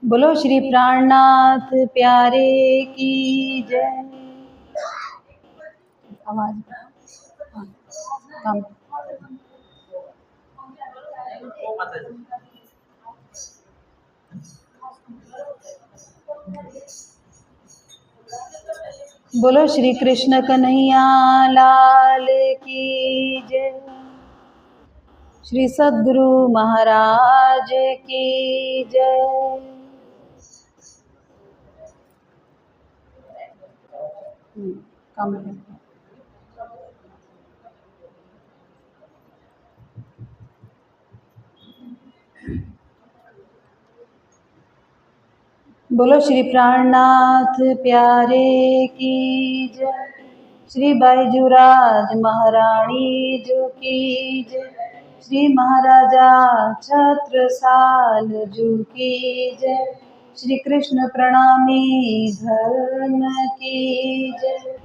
बोलो श्री प्राणनाथ प्यारे की जय। आवाज कम। बोलो श्री कृष्ण कन्हैया लाल की जय। श्री सद्गुरु महाराज की जय। कम है। बोलो श्री प्राणनाथ प्यारे की जय। श्री बैजूराज महारानी जो की जय। श्री महाराजा छत्रसाल जो की जय। श्री कृष्ण प्रणामी धर्म की जय।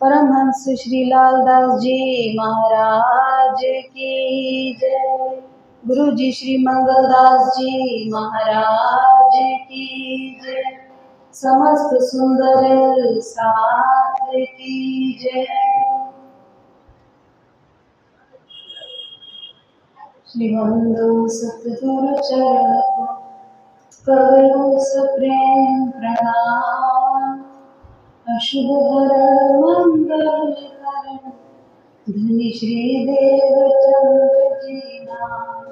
परमहंस श्री लालदास जी महाराज की जय। गुरु जी श्री मंगलदास जी महाराज की जय। समस्त सुंदर साथ की जय। श्री बंधु सतगुरु चरण को करो सप्रेम प्रणाम। अशुभ हरण मंगल करण धनी श्री देवचंद्र जी नाम।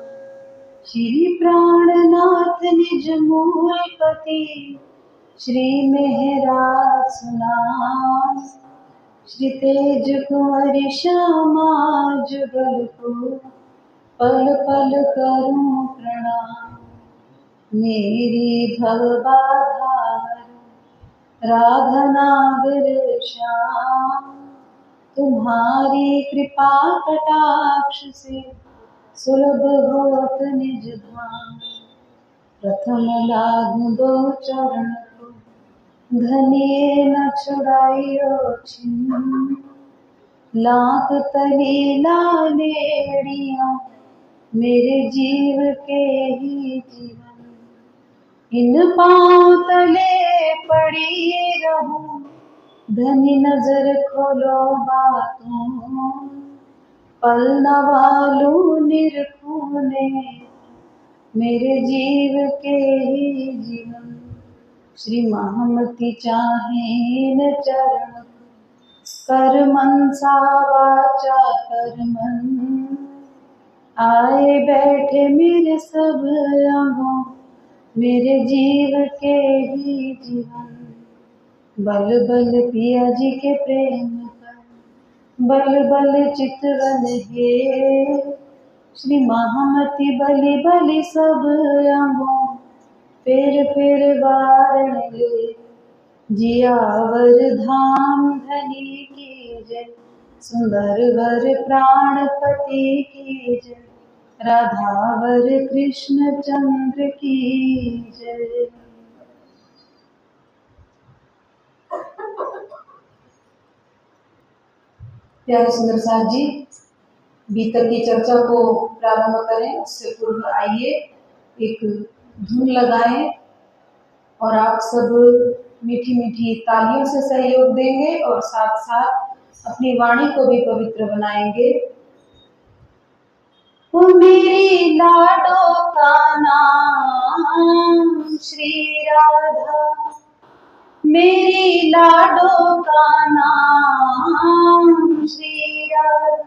श्री प्राणनाथ निज मूलपति श्री मेहराज सुनाम। श्री तेज कुंवर श्यामा जुगल को पल पल करूं प्रणाम। मेरी भवबाधार राधनागर श्याम। तुम्हारी कृपा कटाक्ष से सुलभ होत निज धाम। प्रथम लागू दो चरण को धनिये न छुड़ाइयो छिन्न। लाख तली लालेड़िया मेरे जीव के ही जीवन। इन पांव तले पड़ी रहूं धनी नजर खोलो बातों। पल न वालू निरखूने मेरे जीव के ही जीवन। श्री महामति चाहे न चरण कर मनसा वाचा कर्मन। आए बैठे मेरे सब अंगों मेरे जीव के ही जीवन। बल बल पिया जी के प्रेम का बल बल चितवन है। श्री महामति बलि बलि सब अंगों फिर वारण ले। जियावर धाम धनी की जय। सुंदर वर प्राणपति की जय। राधावर कृष्ण चंद्र की जय। प्यारे सुंदर साथ जी, भीतर की चर्चा को प्रारंभ करें उससे पूर्व आइए एक धुन लगाएं और आप सब मीठी मीठी तालियों से सहयोग देंगे और साथ साथ अपनी वाणी को भी पवित्र बनाएंगे। ओ मेरी लाडो का नाम श्री राधा। मेरी लाडो का नाम श्री राधा।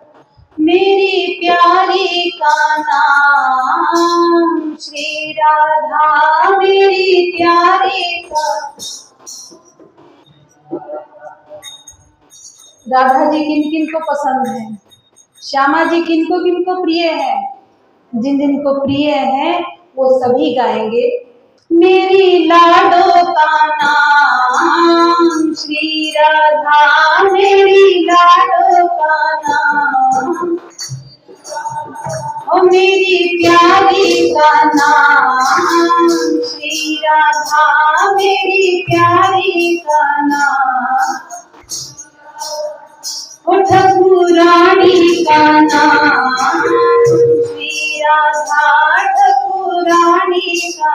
मेरी प्यारी का नाम श्री राधा। मेरी प्यारी का। राधा जी किन किन को पसंद है? श्यामा जी किनको किनको प्रिय है? जिन जिन को प्रिय है वो सभी गाएंगे। मेरी लाडो का नाम श्री राधा। मेरी लाडो का नाम। ओ मेरी प्यारी का नाम श्री राधा। मेरी प्यारी का नाम। ओ ठकुरानी का नाम श्री राधा। ठकुरानी का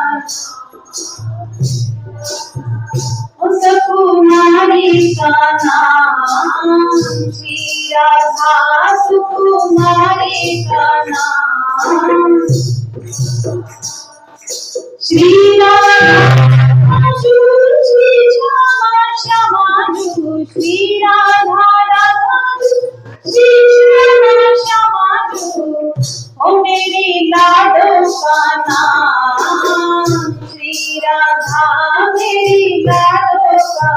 का नाम, श्री राधा सुकुमारी का नाम, श्री राधा श्री श्यामा श्यामा, श्री राधा राधा श्री श्यामा श्यामा, ओ मेरी लाडो का नाम, श्री राधा मेरी लाडो का,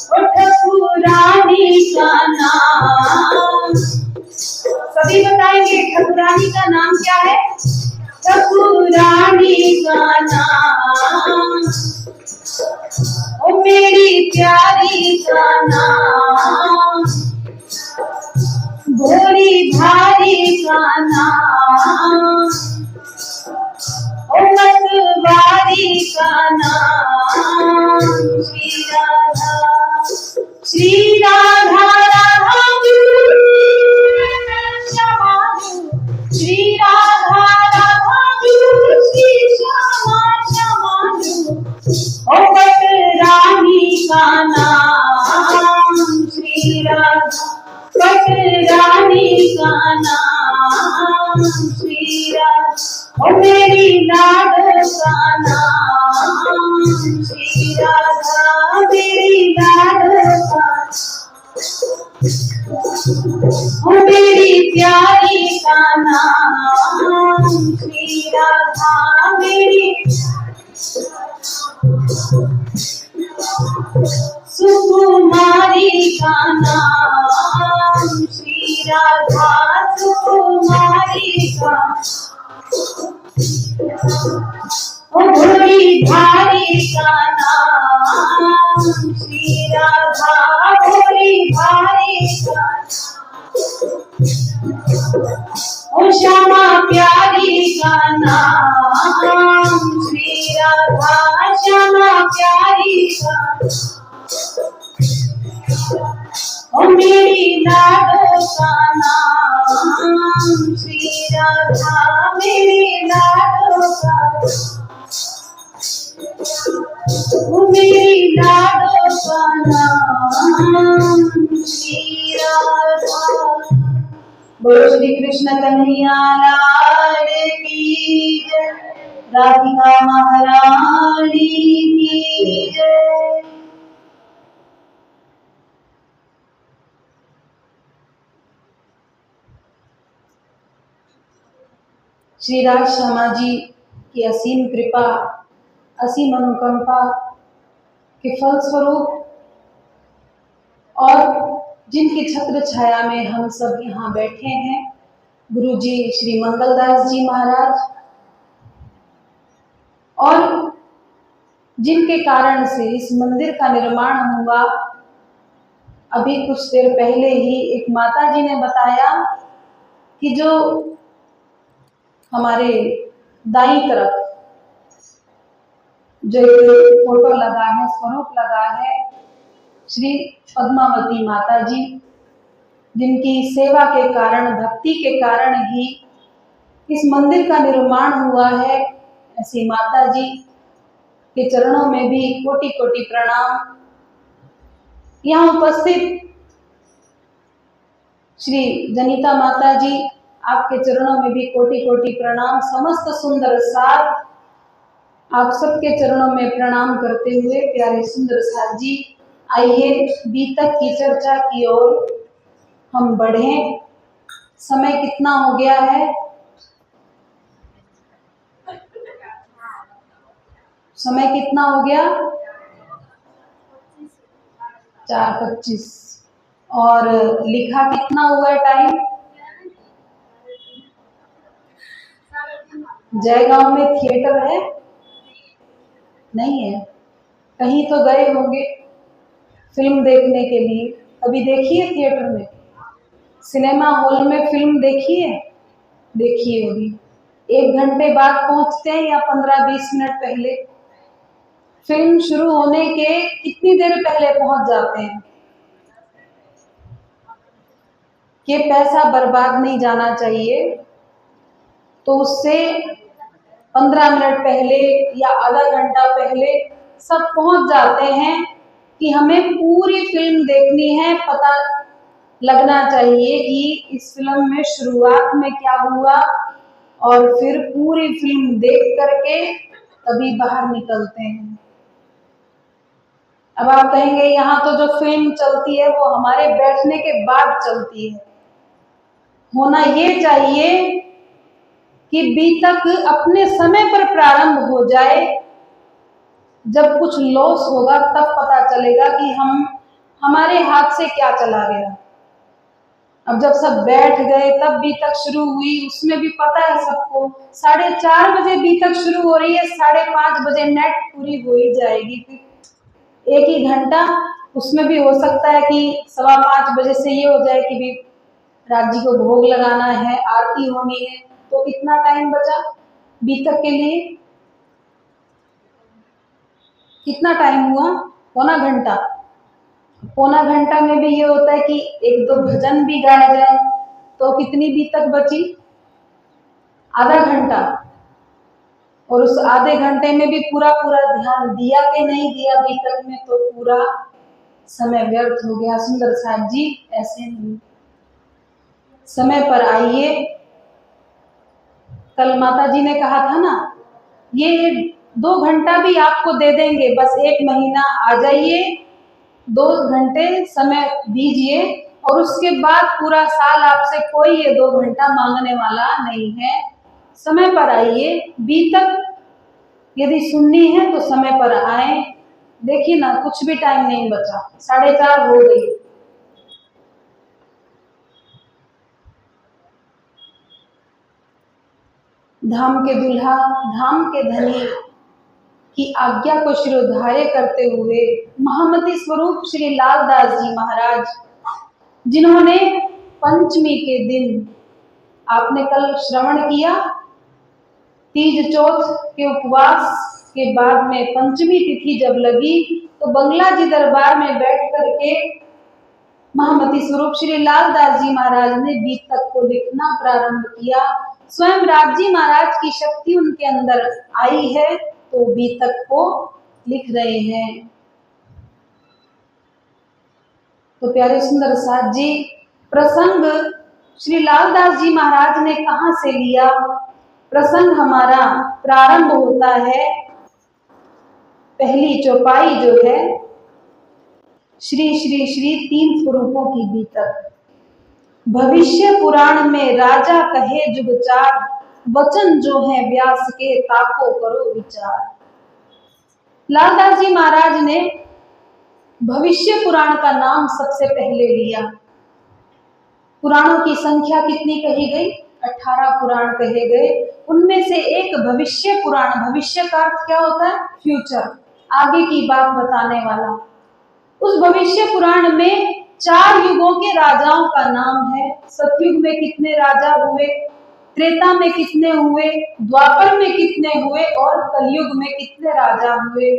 ओ ठकुरानी का नाम। सभी बताएंगे ठकुरानी का नाम क्या है? ठकुरानी का नाम, ओ मेरी प्यारी का नाम, भोली भारी का नाम, ओ मतवारी का नाम, श्री राधा राधा श्यामा, श्री राधा राधा श्री श्यामा श्यामा, ओ पटरानी का नाम, श्री राधा पटरानी का नाम, श्री राधा, ओ मेरी लाडो का नाम, श्री राधा मेरी लाडो का, ओ मेरी प्यारी का नाम, श्री राधा मेरी सुकुमारी का नाम, श्री राधा सुकुमारी का, ओ भोली भारी का नाम, श्री राधा भोली भारी का, ओ श्यामा प्यारी का नाम, श्री राधा श्यामा प्यारी का, ओ मेरी लाडो का नाम, श्री राधा मेरी लाडो का, ओ मेरी लाडो का नाम, श्री राधा। बोलो श्री कृष्ण कन्हैया लाल की जय, राधिका महारानी की जय। श्री राज श्यामा जी की असीम कृपा, असीम अनुकंपा के फलस्वरूप और जिनकी छत्र छाया में हम सब यहाँ बैठे हैं, गुरु जी श्री मंगलदास जी महाराज, और जिनके कारण से इस मंदिर का निर्माण हुआ। अभी कुछ देर पहले ही एक माता जी ने बताया कि जो हमारे दाईं तरफ जो फोटो लगा है, स्वरूप लगा है, श्री पद्मावती माता जी, जिनकी सेवा के कारण, भक्ति के कारण ही इस मंदिर का निर्माण हुआ है। ऐसी माता जी के चरणों में भी कोटि कोटि प्रणाम। यहाँ उपस्थित श्री जनिता माता जी, आपके चरणों में भी कोटि कोटि प्रणाम। समस्त सुंदर साथ आप सबके चरणों में प्रणाम करते हुए प्यारे सुंदर साथ जी, आइए बीतक की चर्चा की ओर हम बढ़ें। समय कितना हो गया है? समय कितना हो गया? 4:25। और लिखा कितना हुआ है टाइम? जयगांव में थिएटर है? नहीं है। कहीं तो गए होंगे फिल्म देखने के लिए। कभी देखी है थिएटर में, सिनेमा हॉल में फिल्म देखी है? देखी होगी। 1 घंटे बाद पहुंचते हैं या 15-20 मिनट पहले? फिल्म शुरू होने के कितनी देर पहले पहुंच जाते हैं? कि पैसा बर्बाद नहीं जाना चाहिए, तो उससे 15 मिनट पहले या आधा घंटा पहले सब पहुंच जाते हैं कि हमें पूरी फिल्म देखनी है, पता लगना चाहिए कि इस फिल्म में शुरुआत में क्या हुआ, और फिर पूरी फिल्म देख करके तभी बाहर निकलते हैं। अब आप कहेंगे यहाँ तो जो फिल्म चलती है वो हमारे बैठने के बाद चलती है। होना ये चाहिए कि बीतक अपने समय पर प्रारंभ हो जाए। जब कुछ लॉस होगा तब पता चलेगा कि हमारे हाथ से क्या चला गया। अब जब सब बैठ गए तब बीतक शुरू हुई, उसमें भी पता है सबको 4:30 बजे बीतक शुरू हो रही है, 5:30 बजे नेट पूरी हो ही जाएगी। फिर 1 ही घंटा, उसमें भी हो सकता है कि 5:15 बजे से ये हो जाए कि भी राज जी को भोग लगाना है, आरती होनी है, तो कितना टाइम बचा बीतक के लिए? कितना टाइम हुआ? पौना घंटा। पौना घंटा में भी ये होता है कि 1-2 भजन भी गाया जाए तो कितनी बीतक बची? आधा घंटा। और उस आधे घंटे में भी पूरा ध्यान दिया कि नहीं दिया बीतक में, तो पूरा समय व्यर्थ हो गया। सुंदर साहब जी ऐसे नहीं, समय पर आइए। कल माता जी ने कहा था ना, ये 2 घंटा भी आपको दे देंगे, बस 1 महीना आ जाइए, 2 घंटे समय दीजिए, और उसके बाद पूरा साल आपसे कोई ये 2 घंटा मांगने वाला नहीं है। समय पर आइए। बीतक यदि सुननी है तो समय पर आए। देखिए ना, कुछ भी टाइम नहीं बचा, 4:30 हो गई। धाम के दूल्हा, धाम के धनी की आज्ञा को शिरोधार्य करते हुए महामती स्वरूप श्री लालदास जी महाराज, जिन्होंने पंचमी के दिन, आपने कल श्रवण किया, तीज चौथ के उपवास के बाद में पंचमी तिथि जब लगी तो बंगला जी दरबार में बैठ करके महामती स्वरूप श्री लालदास जी महाराज ने बीतक को लिखना प्रारंभ किया। स्वयं राज जी महाराज की शक्ति उनके अंदर आई है तो बीतक को लिख रहे हैं। तो प्यारे सुंदर साथ जी, प्रसंग श्री लालदास जी महाराज ने कहां से लिया? प्रसंग हमारा प्रारंभ होता है, पहली चौपाई जो है, श्री श्री श्री 3 स्वरूपों की बीतक। भविष्य पुराण में राजा कहे जुगचार, वचन जो है व्यास के ताको करो विचार। लालदास जी महाराज ने भविष्य पुराण का नाम सबसे पहले लिया। पुराणों की संख्या कितनी कही गई? 18 पुराण कहे गए। उनमें से एक भविष्य पुराण, भविष्य का अर्थ क्या होता है? फ्यूचर, आगे की बात बताने वाला। उस भविष्य पुराण में 4 युगों के राजाओं का नाम है। सतयुग में कितने राजा हुए, त्रेता में कितने हुए, द्वापर में कितने हुए, और कलयुग में कितने राजा हुए,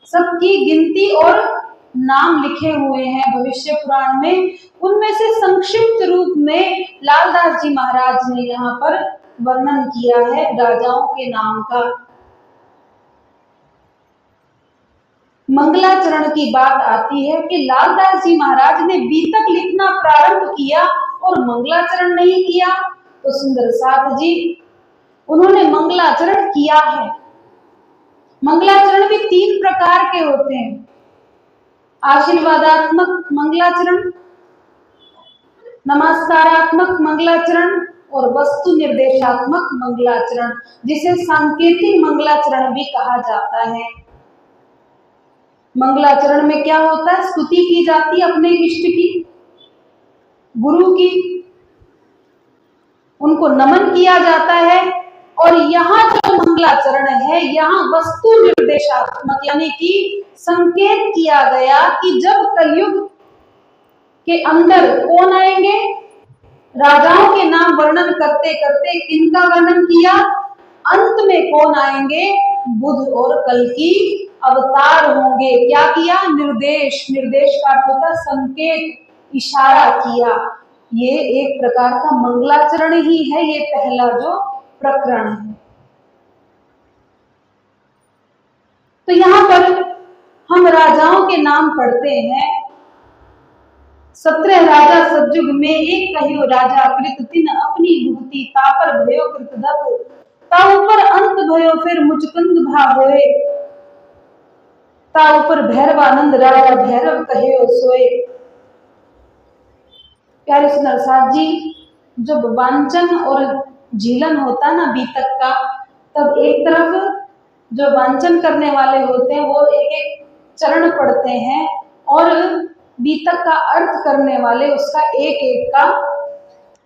सबकी गिनती और नाम लिखे हुए हैं भविष्य पुराण में। उनमें से संक्षिप्त रूप में लालदास जी महाराज ने यहाँ पर वर्णन किया है राजाओं के नाम का। मंगलाचरण की बात आती है कि लालदास जी महाराज ने बीतक लिखना प्रारंभ किया और मंगलाचरण नहीं किया। तो सुंदर साथ जी, उन्होंने मंगलाचरण किया है। मंगलाचरण भी 3 प्रकार के होते हैं, आशीर्वादात्मक मंगलाचरण, नमस्कारात्मक मंगलाचरण और वस्तु निर्देशात्मक मंगलाचरण, जिसे सांकेतिक मंगलाचरण भी कहा जाता है। मंगलाचरण में क्या होता है? स्तुति की जाती है अपने इष्ट की, गुरु की, उनको नमन किया जाता है। और यहाँ जो मंगलाचरण है, यहाँ वस्तु निर्देशात्मक, यानी कि संकेत किया गया कि जब कलयुग के अंदर कौन आएंगे, राजाओं के नाम वर्णन करते करते किनका वर्णन किया, अंत में कौन आएंगे, बुध और कल्कि अवतार होंगे। क्या किया? निर्देश, निर्देश का अर्थ होता है संकेत, इशारा किया। ये एक प्रकार का मंगलाचरण ही है, ये पहला जो प्रकरण है। तो यहाँ पर हम राजाओं के नाम पढ़ते हैं। 17 राजा सतयुग में एक कहियो राजा कृत तिन अपनी भुगती तापर भयो कृतदत्त ता ऊपर अंत भयो फिर मुचकुंद भा होए ता ऊपर भैरवानंद राजा भैरव कहियो सोए। प्यारे सुंदर साथ जी, जब वांचन और झीलन होता ना बीतक का, तब एक तरफ जो वांचन करने वाले होते हैं वो एक एक चरण पढ़ते हैं और बीतक का अर्थ करने वाले उसका एक एक का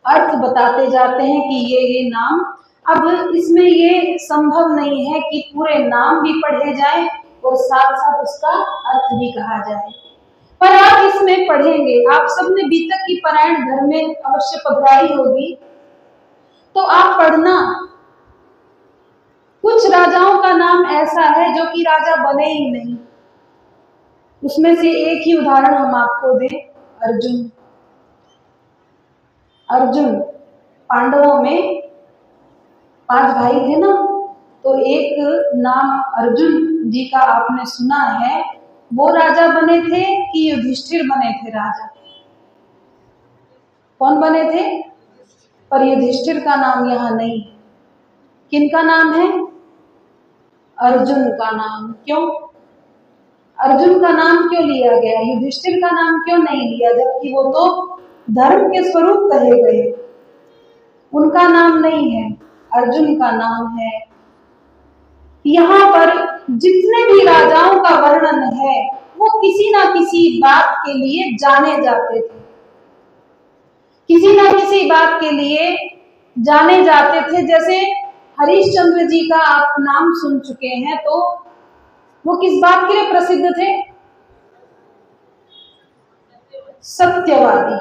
अर्थ बताते जाते हैं कि ये नाम। अब इसमें ये संभव नहीं है कि पूरे नाम भी पढ़े जाएं और साथ साथ उसका अर्थ भी कहा जाए, पर आप इसमें पढ़ेंगे। आप सबने बीतक की पारायण घर में अवश्य पधराई होगी, तो आप पढ़ना। कुछ राजाओं का नाम ऐसा है जो कि राजा बने ही नहीं। उसमें से एक ही उदाहरण हम आपको दें, अर्जुन। अर्जुन, पांडवों में 5 भाई थे ना, तो एक नाम अर्जुन जी का आपने सुना है। वो राजा बने थे कि युधिष्ठिर बने थे राजा? कौन बने थे? पर युधिष्ठिर का नाम यहाँ नहीं। किनका नाम है? अर्जुन का नाम। क्यों अर्जुन का नाम क्यों लिया गया? युधिष्ठिर का नाम क्यों नहीं लिया, जबकि वो तो धर्म के स्वरूप कहे गए? उनका नाम नहीं है, अर्जुन का नाम है। यहाँ पर जितने भी राजाओं का वर्णन है वो किसी ना किसी बात के लिए जाने जाते थे, किसी ना किसी बात के लिए जाने जाते थे। जैसे हरिश्चंद्र जी का आप नाम सुन चुके हैं, तो वो किस बात के लिए प्रसिद्ध थे? सत्यवादी।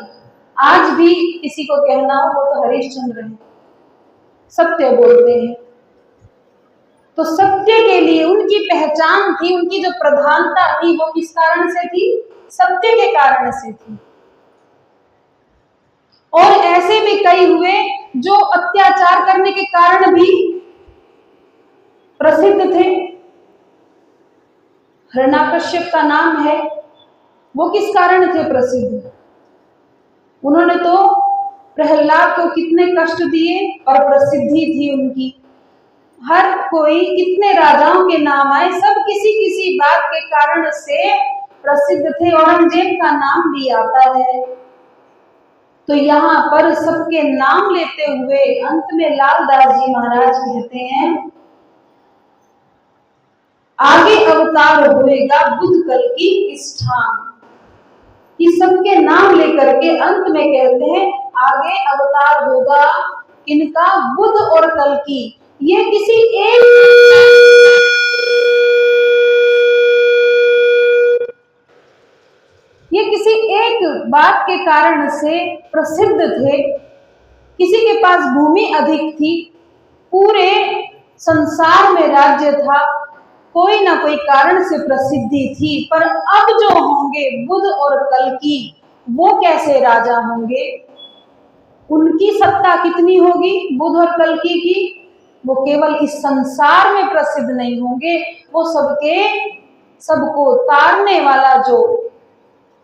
आज भी किसी को कहना हो वो तो हरिश्चंद्र है, सत्य बोलते हैं। तो सत्य के लिए उनकी पहचान थी, उनकी जो प्रधानता थी वो किस कारण से थी? सत्य के कारण से थी। और ऐसे भी कई हुए जो अत्याचार करने के कारण भी प्रसिद्ध थे। हिरण्याकश्यप का नाम है, वो किस कारण थे प्रसिद्ध? उन्होंने तो प्रहलाद को कितने कष्ट दिए और प्रसिद्धि थी उनकी। हर कोई, कितने राजाओं के नाम आए, सब किसी किसी बात के कारण से प्रसिद्ध थे। औरंगजेब का नाम भी आता है। तो यहाँ पर सबके नाम लेते हुए अंत में लालदास जी महाराज कहते हैं, आगे अवतार होएगा बुध कल की स्थान। कि सबके नाम लेकर के अंत में कहते हैं आगे अवतार होगा किनका? बुध और कल की। ये किसी एक बात के कारण से प्रसिद्ध थे। किसी के पास भूमि अधिक थी, पूरे संसार में राज्य था, कोई ना कोई कारण से प्रसिद्धि थी। पर अब जो होंगे बुध और कल्कि, वो कैसे राजा होंगे? उनकी सत्ता कितनी होगी बुध और कल्कि की? वो केवल इस संसार में प्रसिद्ध नहीं होंगे, वो सबको तारने वाला जो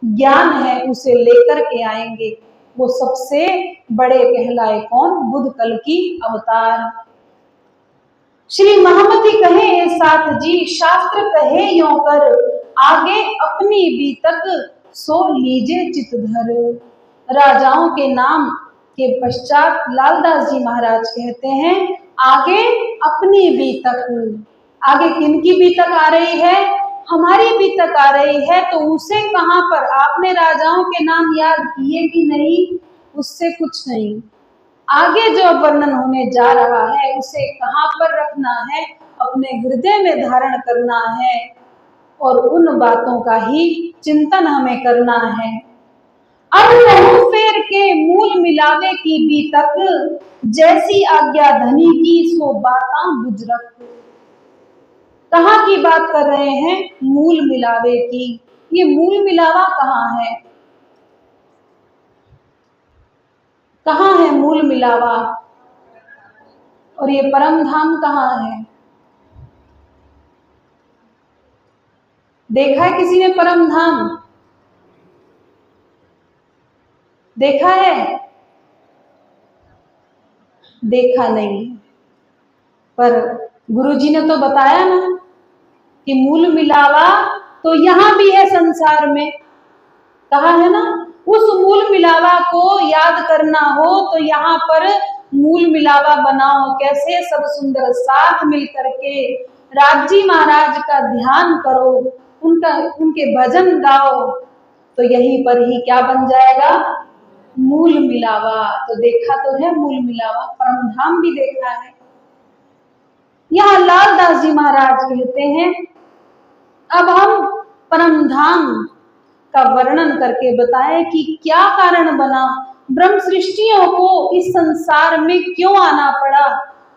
ज्ञान है उसे लेकर के आएंगे। वो सबसे बड़े कहलाए कौन? बुध कल्कि अवतार। श्री महामती कहे ये साथ जी, शास्त्र कहे यों कर, आगे अपनी बीतक सो लीजे चितधर। राजाओं के नाम के पश्चात लालदास जी महाराज कहते हैं आगे अपनी बीतक। आगे किनकी बीतक आ रही है? हमारी बीतक आ रही है। तो उसे कहां पर? आपने राजाओं के नाम याद किए कि नहीं? उससे कुछ नहीं। आगे जो वर्णन होने जा रहा है उसे कहां पर रखना है? अपने हृदय में धारण करना है और उन बातों का ही चिंतन हमें करना है। अब लहू फेर के मूल मिलावे की बीतक, जैसी आज्ञा धनी की सो बाता बुजरक। कहाँ की बात कर रहे हैं? मूल मिलावे की। ये मूल मिलावा कहाँ है? कहाँ है मूल मिलावा? और ये परम धाम कहाँ है? देखा है किसी ने परम धाम? देखा है? देखा नहीं, पर गुरुजी ने तो बताया ना कि मूल मिलावा तो यहां भी है संसार में। कहा है ना, उस मूल मिलावा को याद करना हो तो यहाँ पर मूल मिलावा बनाओ। कैसे? सब सुंदर साथ मिल करके राज जी महाराज का ध्यान करो, उनके भजन गाओ, तो यहीं पर ही क्या बन जाएगा? मूल मिलावा। तो देखा तो है मूल मिलावा, परम धाम भी देखा है। यहाँ लालदास जी महाराज कहते हैं, अब हम परम धाम का वर्णन करके बताएं कि क्या कारण बना, ब्रह्म सृष्टियों को इस संसार में क्यों आना पड़ा।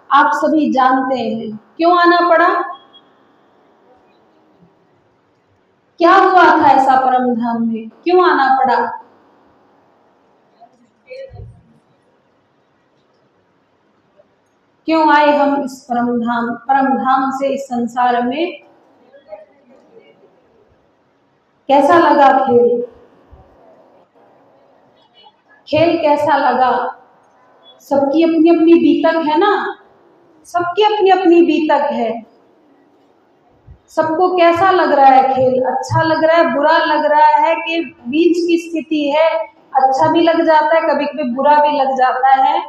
आप सभी जानते हैं क्यों आना पड़ा, क्या हुआ था ऐसा परम धाम में, क्यों आना पड़ा? क्यों आए हम इस परम धाम से इस संसार में? कैसा लगा खेल? खेल कैसा लगा? सबकी अपनी अपनी बीतक है ना, सबकी अपनी अपनी बीतक है। सबको कैसा लग रहा है खेल? अच्छा लग रहा है, बुरा लग रहा है कि बीच की स्थिति है? अच्छा भी लग जाता है, कभी कभी बुरा भी लग जाता है।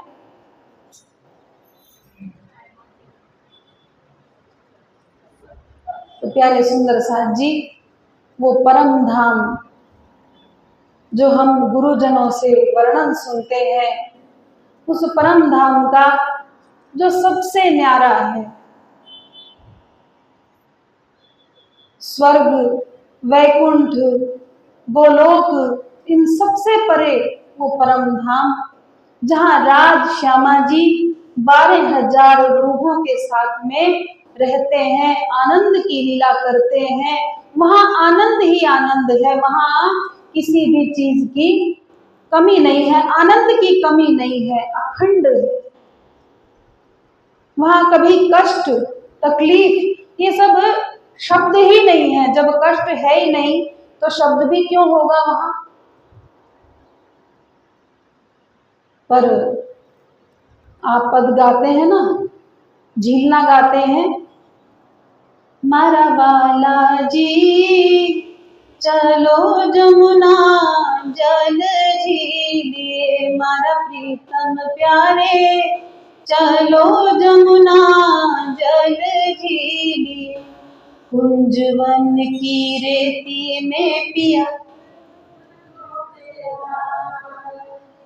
तो प्यारे सुंदर साथ जी, वो परम धाम जो हम गुरुजनों से वर्णन सुनते हैं, उस परम धाम का जो सबसे न्यारा है, स्वर्ग, वैकुंठ, गोलोक, इन सबसे परे वो परम धाम जहाँ राज श्यामा जी 12,000 रूहों के साथ में रहते हैं, आनंद की लीला करते हैं। वहाँ आनंद ही आनंद है, वहाँ किसी भी चीज की कमी नहीं है, आनंद की कमी नहीं है, अखंड है। वहाँ कभी कष्ट, तकलीफ, ये सब शब्द ही नहीं है। जब कष्ट है ही नहीं तो शब्द भी क्यों होगा वहां? पर आप पद गाते हैं ना, झीलना गाते हैं, मारा बाला जी चलो जमुना जल झीलिए, मारा प्रीतम प्यारे चलो जमुना जल झीलिए, कुंजवन की रेती में पिया,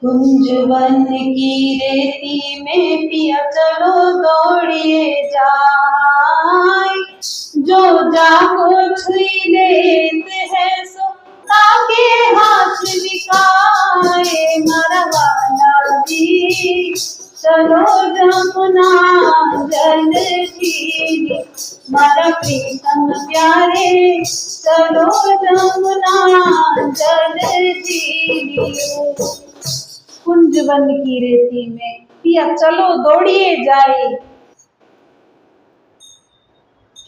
कुंजवन की रेती में पिया चलो दौड़िए जाए, जो जाको छुई लेते हैं सो ताके हाथ दिखाए, मरवाला जी चलो जमुना जल झीलिए, मारा प्रीतम प्यारे चलो जमुना जल झीलिए, कुंजवन की रेती में पिया चलो दौड़िए जाए।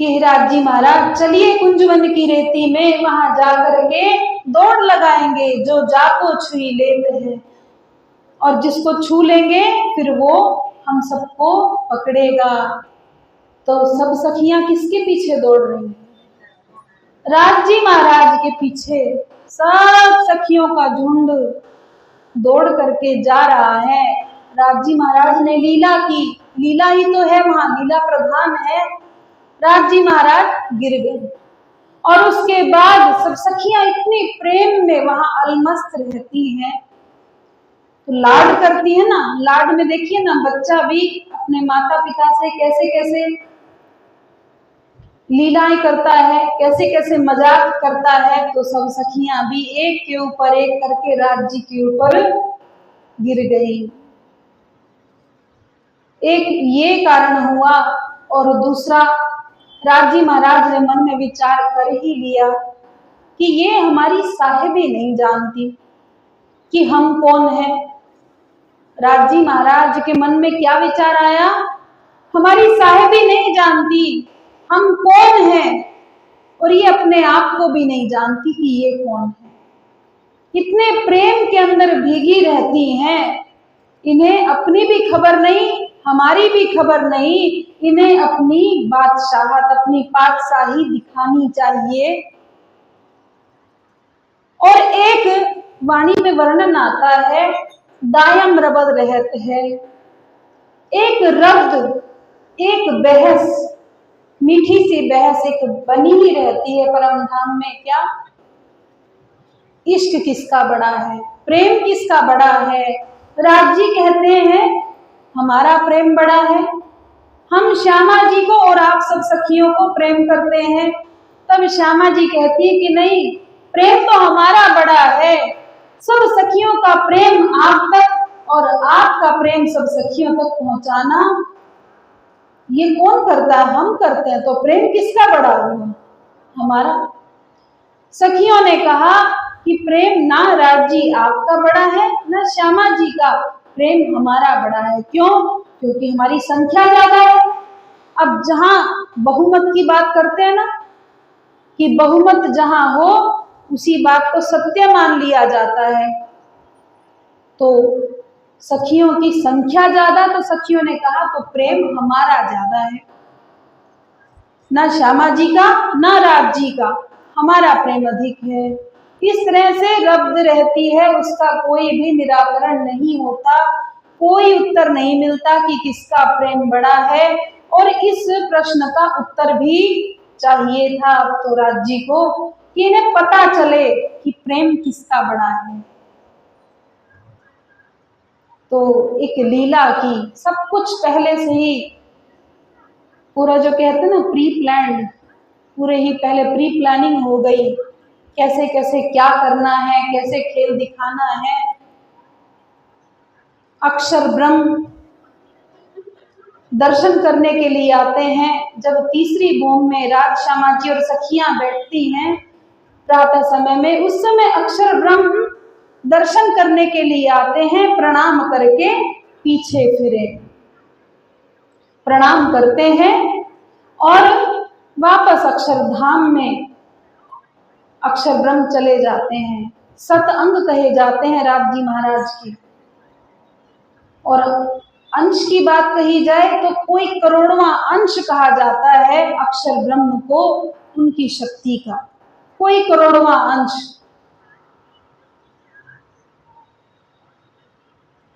केहराज जी महाराज चलिए कुंजवन की रेती में, वहां जाकर के दौड़ लगाएंगे, जो जाको छुई लेते हैं, और जिसको छू लेंगे फिर वो हम सबको पकड़ेगा। तो सब सखियां किसके पीछे दौड़ रही हैं? राज जी महाराज के पीछे सब सखियों का झुंड दौड़ करके जा रहा है। राज जी महाराज ने लीला की, लीला ही तो है, वहां लीला प्रधान है। राज जी महाराज गिर गए और उसके बाद सब सखियां इतनी प्रेम में वहां अलमस्त रहती हैं, तो लाड करती है ना। लाड में देखिए ना, बच्चा भी अपने माता पिता से कैसे कैसे लीलाएं करता है, कैसे कैसे मजाक करता है, तो सब सखियां भी एक के ऊपर एक करके राज जी के ऊपर गिर गई। एक ये कारण हुआ, और दूसरा राज जी महाराज ने मन में विचार कर ही लिया कि ये हमारी साहिबी नहीं जानती कि हम कौन है। राज जी महाराज के मन में क्या विचार आया? हमारी साहिबी नहीं जानती हम कौन है, और ये अपने आप को भी नहीं जानती कि ये कौन है। इतने प्रेम के अंदर भीगी रहती हैं, इन्हें अपनी भी खबर नहीं, हमारी भी खबर नहीं। इन्हें अपनी बादशाहत, अपनी पातशाही दिखानी चाहिए। और एक वाणी में वर्णन आता है, दायम रबद रहत है। एक रब्द, एक बहस, मीठी सी बहस एक बनी ही रहती है परम धाम में। क्या इश्क किसका बड़ा है, प्रेम किसका बड़ा है? राज जी कहते हैं हमारा प्रेम बड़ा है। हम श्यामा जी को और आप सब सखियों को प्रेम करते हैं। तब श्यामा जी कहती है कि नहीं, प्रेम तो हमारा बड़ा है। सब सखियों का प्रेम आप तक और आपका प्रेम सब सखियों तक पहुंचाना ये कौन करता है? हम करते हैं। तो प्रेम किसका बड़ा हुआ? हमारा। सखियों ने कहा कि प्रेम ना राज जी आपका बड़ा है, ना श्यामा जी का, प्रेम हमारा बड़ा है। क्यों? क्योंकि हमारी संख्या ज्यादा है। अब जहां बहुमत की बात करते हैं ना, कि बहुमत जहां हो उसी बात को सत्य मान लिया जाता है। तो सखियों की संख्या ज्यादा, तो सखियों ने कहा तो प्रेम हमारा ज्यादा है, ना श्यामा जी का ना राज जी का, हमारा प्रेम अधिक है। इस तरह से रब्द रहती है, उसका कोई भी निराकरण नहीं होता, कोई उत्तर नहीं मिलता कि किसका प्रेम बड़ा है। और इस प्रश्न का उत्तर भी चाहिए था अब तो राज जी को, कि इन्हें पता चले कि प्रेम किसका बड़ा है। तो एक लीला की, सब कुछ पहले से ही पूरा जो कहते हैं ना प्री प्लान्ड, पूरे ही पहले प्री प्लानिंग हो गई, कैसे कैसे क्या करना है, कैसे खेल दिखाना है। अक्षर ब्रह्म दर्शन करने के लिए आते हैं। जब तीसरी भूमि में राज श्यामा जी और सखियां बैठती हैं प्रातः समय में, उस समय अक्षर ब्रह्म दर्शन करने के लिए आते हैं। प्रणाम करके पीछे फिरे, प्रणाम करते हैं और वापस अक्षरधाम में अक्षर ब्रह्म चले जाते हैं। सत अंग कहे जाते हैं राज जी महाराज की। और अंश की बात कही जाए तो कोई करोड़वां अंश कहा जाता है अक्षर ब्रह्म को, उनकी शक्ति का कोई करोड़वां अंश।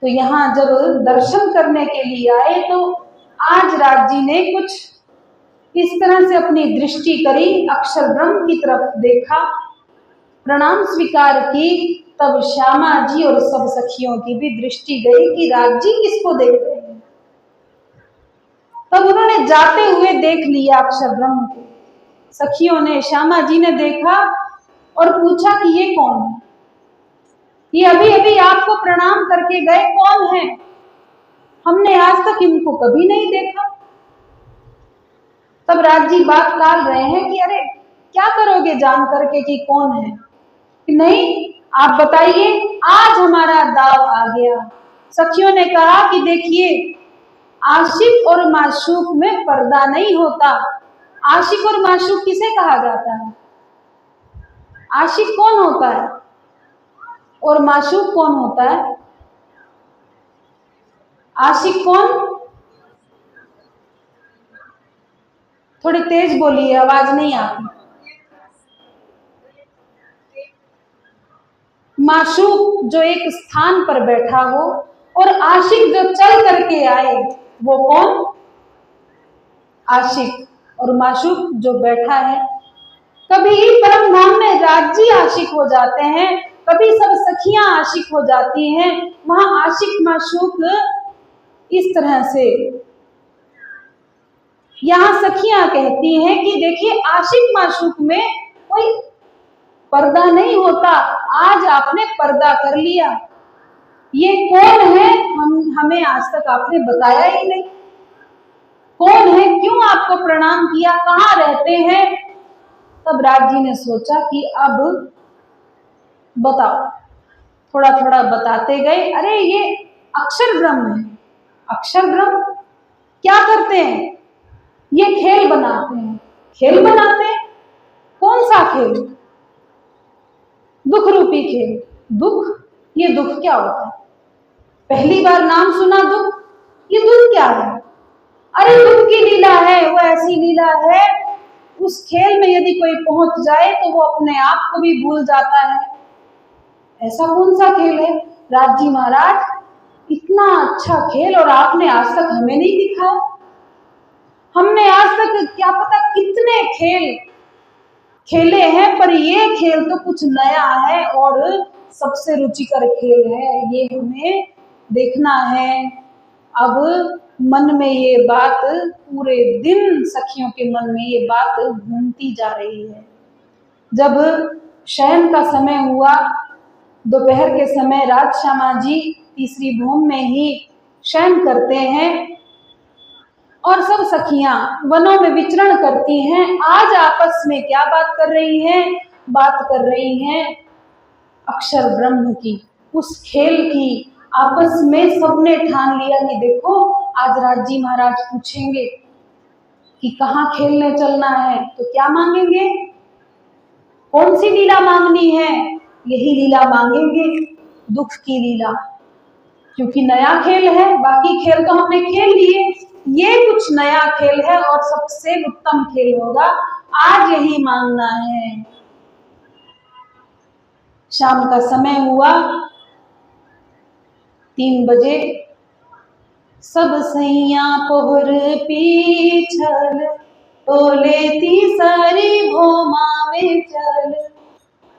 तो यहाँ जब दर्शन करने के लिए आए तो आज राज जी ने कुछ इस तरह से अपनी दृष्टि करी, अक्षर ब्रह्म की तरफ देखा, प्रणाम स्वीकार की। तब श्यामा जी और सब सखियों की भी दृष्टि गई कि राज जी किसको देख रहे हैं। तब उन्होंने जाते हुए देख लिया अक्षर ब्रह्म को। सखियों ने, श्यामा जी ने देखा और पूछा कि ये कौन है? ये अभी अभी आपको प्रणाम करके गए, कौन है? हमने आज तक इनको कभी नहीं देखा। तब राज जी बात टाल रहे हैं कि अरे क्या करोगे जान करके कि कौन है? कि नहीं, आप बताइए, आज हमारा दाव आ गया। सखियों ने कहा कि देखिए, आशिक और माशूक में पर्दा नहीं होता। आशिक और माशूक किसे कहा जाता है? आशिक कौन होता है और माशूक कौन होता है? आशिक कौन? थोड़ी तेज बोलिए, आवाज नहीं आती। माशूक जो एक स्थान पर बैठा हो, और आशिक जो चल करके आए, वो कौन? आशिक। और माशूक जो बैठा है। कभी परम धाम में राज जी आशिक हो जाते हैं, कभी सब सखियां आशिक हो जाती हैं। वहां आशिक माशूक इस तरह से, यहाँ सखियां कहती हैं कि देखिए, आशिक माशूक में कोई पर्दा नहीं होता, आज आपने पर्दा कर लिया। ये कौन है? हमें आज तक आपने बताया ही नहीं। कौन है? क्यों आपको प्रणाम किया? कहाँ रहते हैं? तब राज जी ने सोचा कि अब बताओ, थोड़ा थोड़ा बताते गए। अरे ये अक्षर ब्रह्म है। अक्षर ब्रह्म क्या करते हैं? ये खेल बनाते हैं। खेल बनाते हैं? खेल, दुख रूपी खेल। दुख, ये दुख क्या होता है? पहली बार नाम सुना दुख, ये दुख क्या है? अरे दुख की लीला है, वो ऐसी लीला है, उस खेल में यदि कोई पहुंच जाए तो वो अपने आप को भी भूल जाता है। ऐसा कौन सा खेल है राज जी महाराज? इतना अच्छा खेल और आपने आज तक हमें नहीं दिखाया। हमने आज तक क्या पता कितने खेल खेले हैं, पर ये खेल तो कुछ नया है और सबसे रुचिकर खेल है, ये हमें देखना है। अब मन में ये बात, पूरे दिन सखियों के मन में ये बात घूमती जा रही है। जब शयन का समय हुआ, दोपहर के समय राजश्यामा जी तीसरी भूमि में ही शयन करते हैं और सब सखियां वनों में विचरण करती हैं। आज आपस में क्या बात कर रही हैं? बात कर रही हैं अक्षर ब्रह्म की, उस खेल की। आपस में सबने ठान लिया कि देखो आज राज जी महाराज पूछेंगे कि कहाँ खेलने चलना है, तो क्या मांगेंगे? कौन सी लीला मांगनी है? यही लीला मांगेंगे, दुख की लीला, क्योंकि नया खेल है। बाकी खेल तो हमने खेल लिए, ये कुछ नया खेल है और सबसे उत्तम खेल होगा, आज यही मांगना है। शाम का समय हुआ, 3 बजे। सब सैया पोहर पीछल, टोले ती सारी भोमावे चल,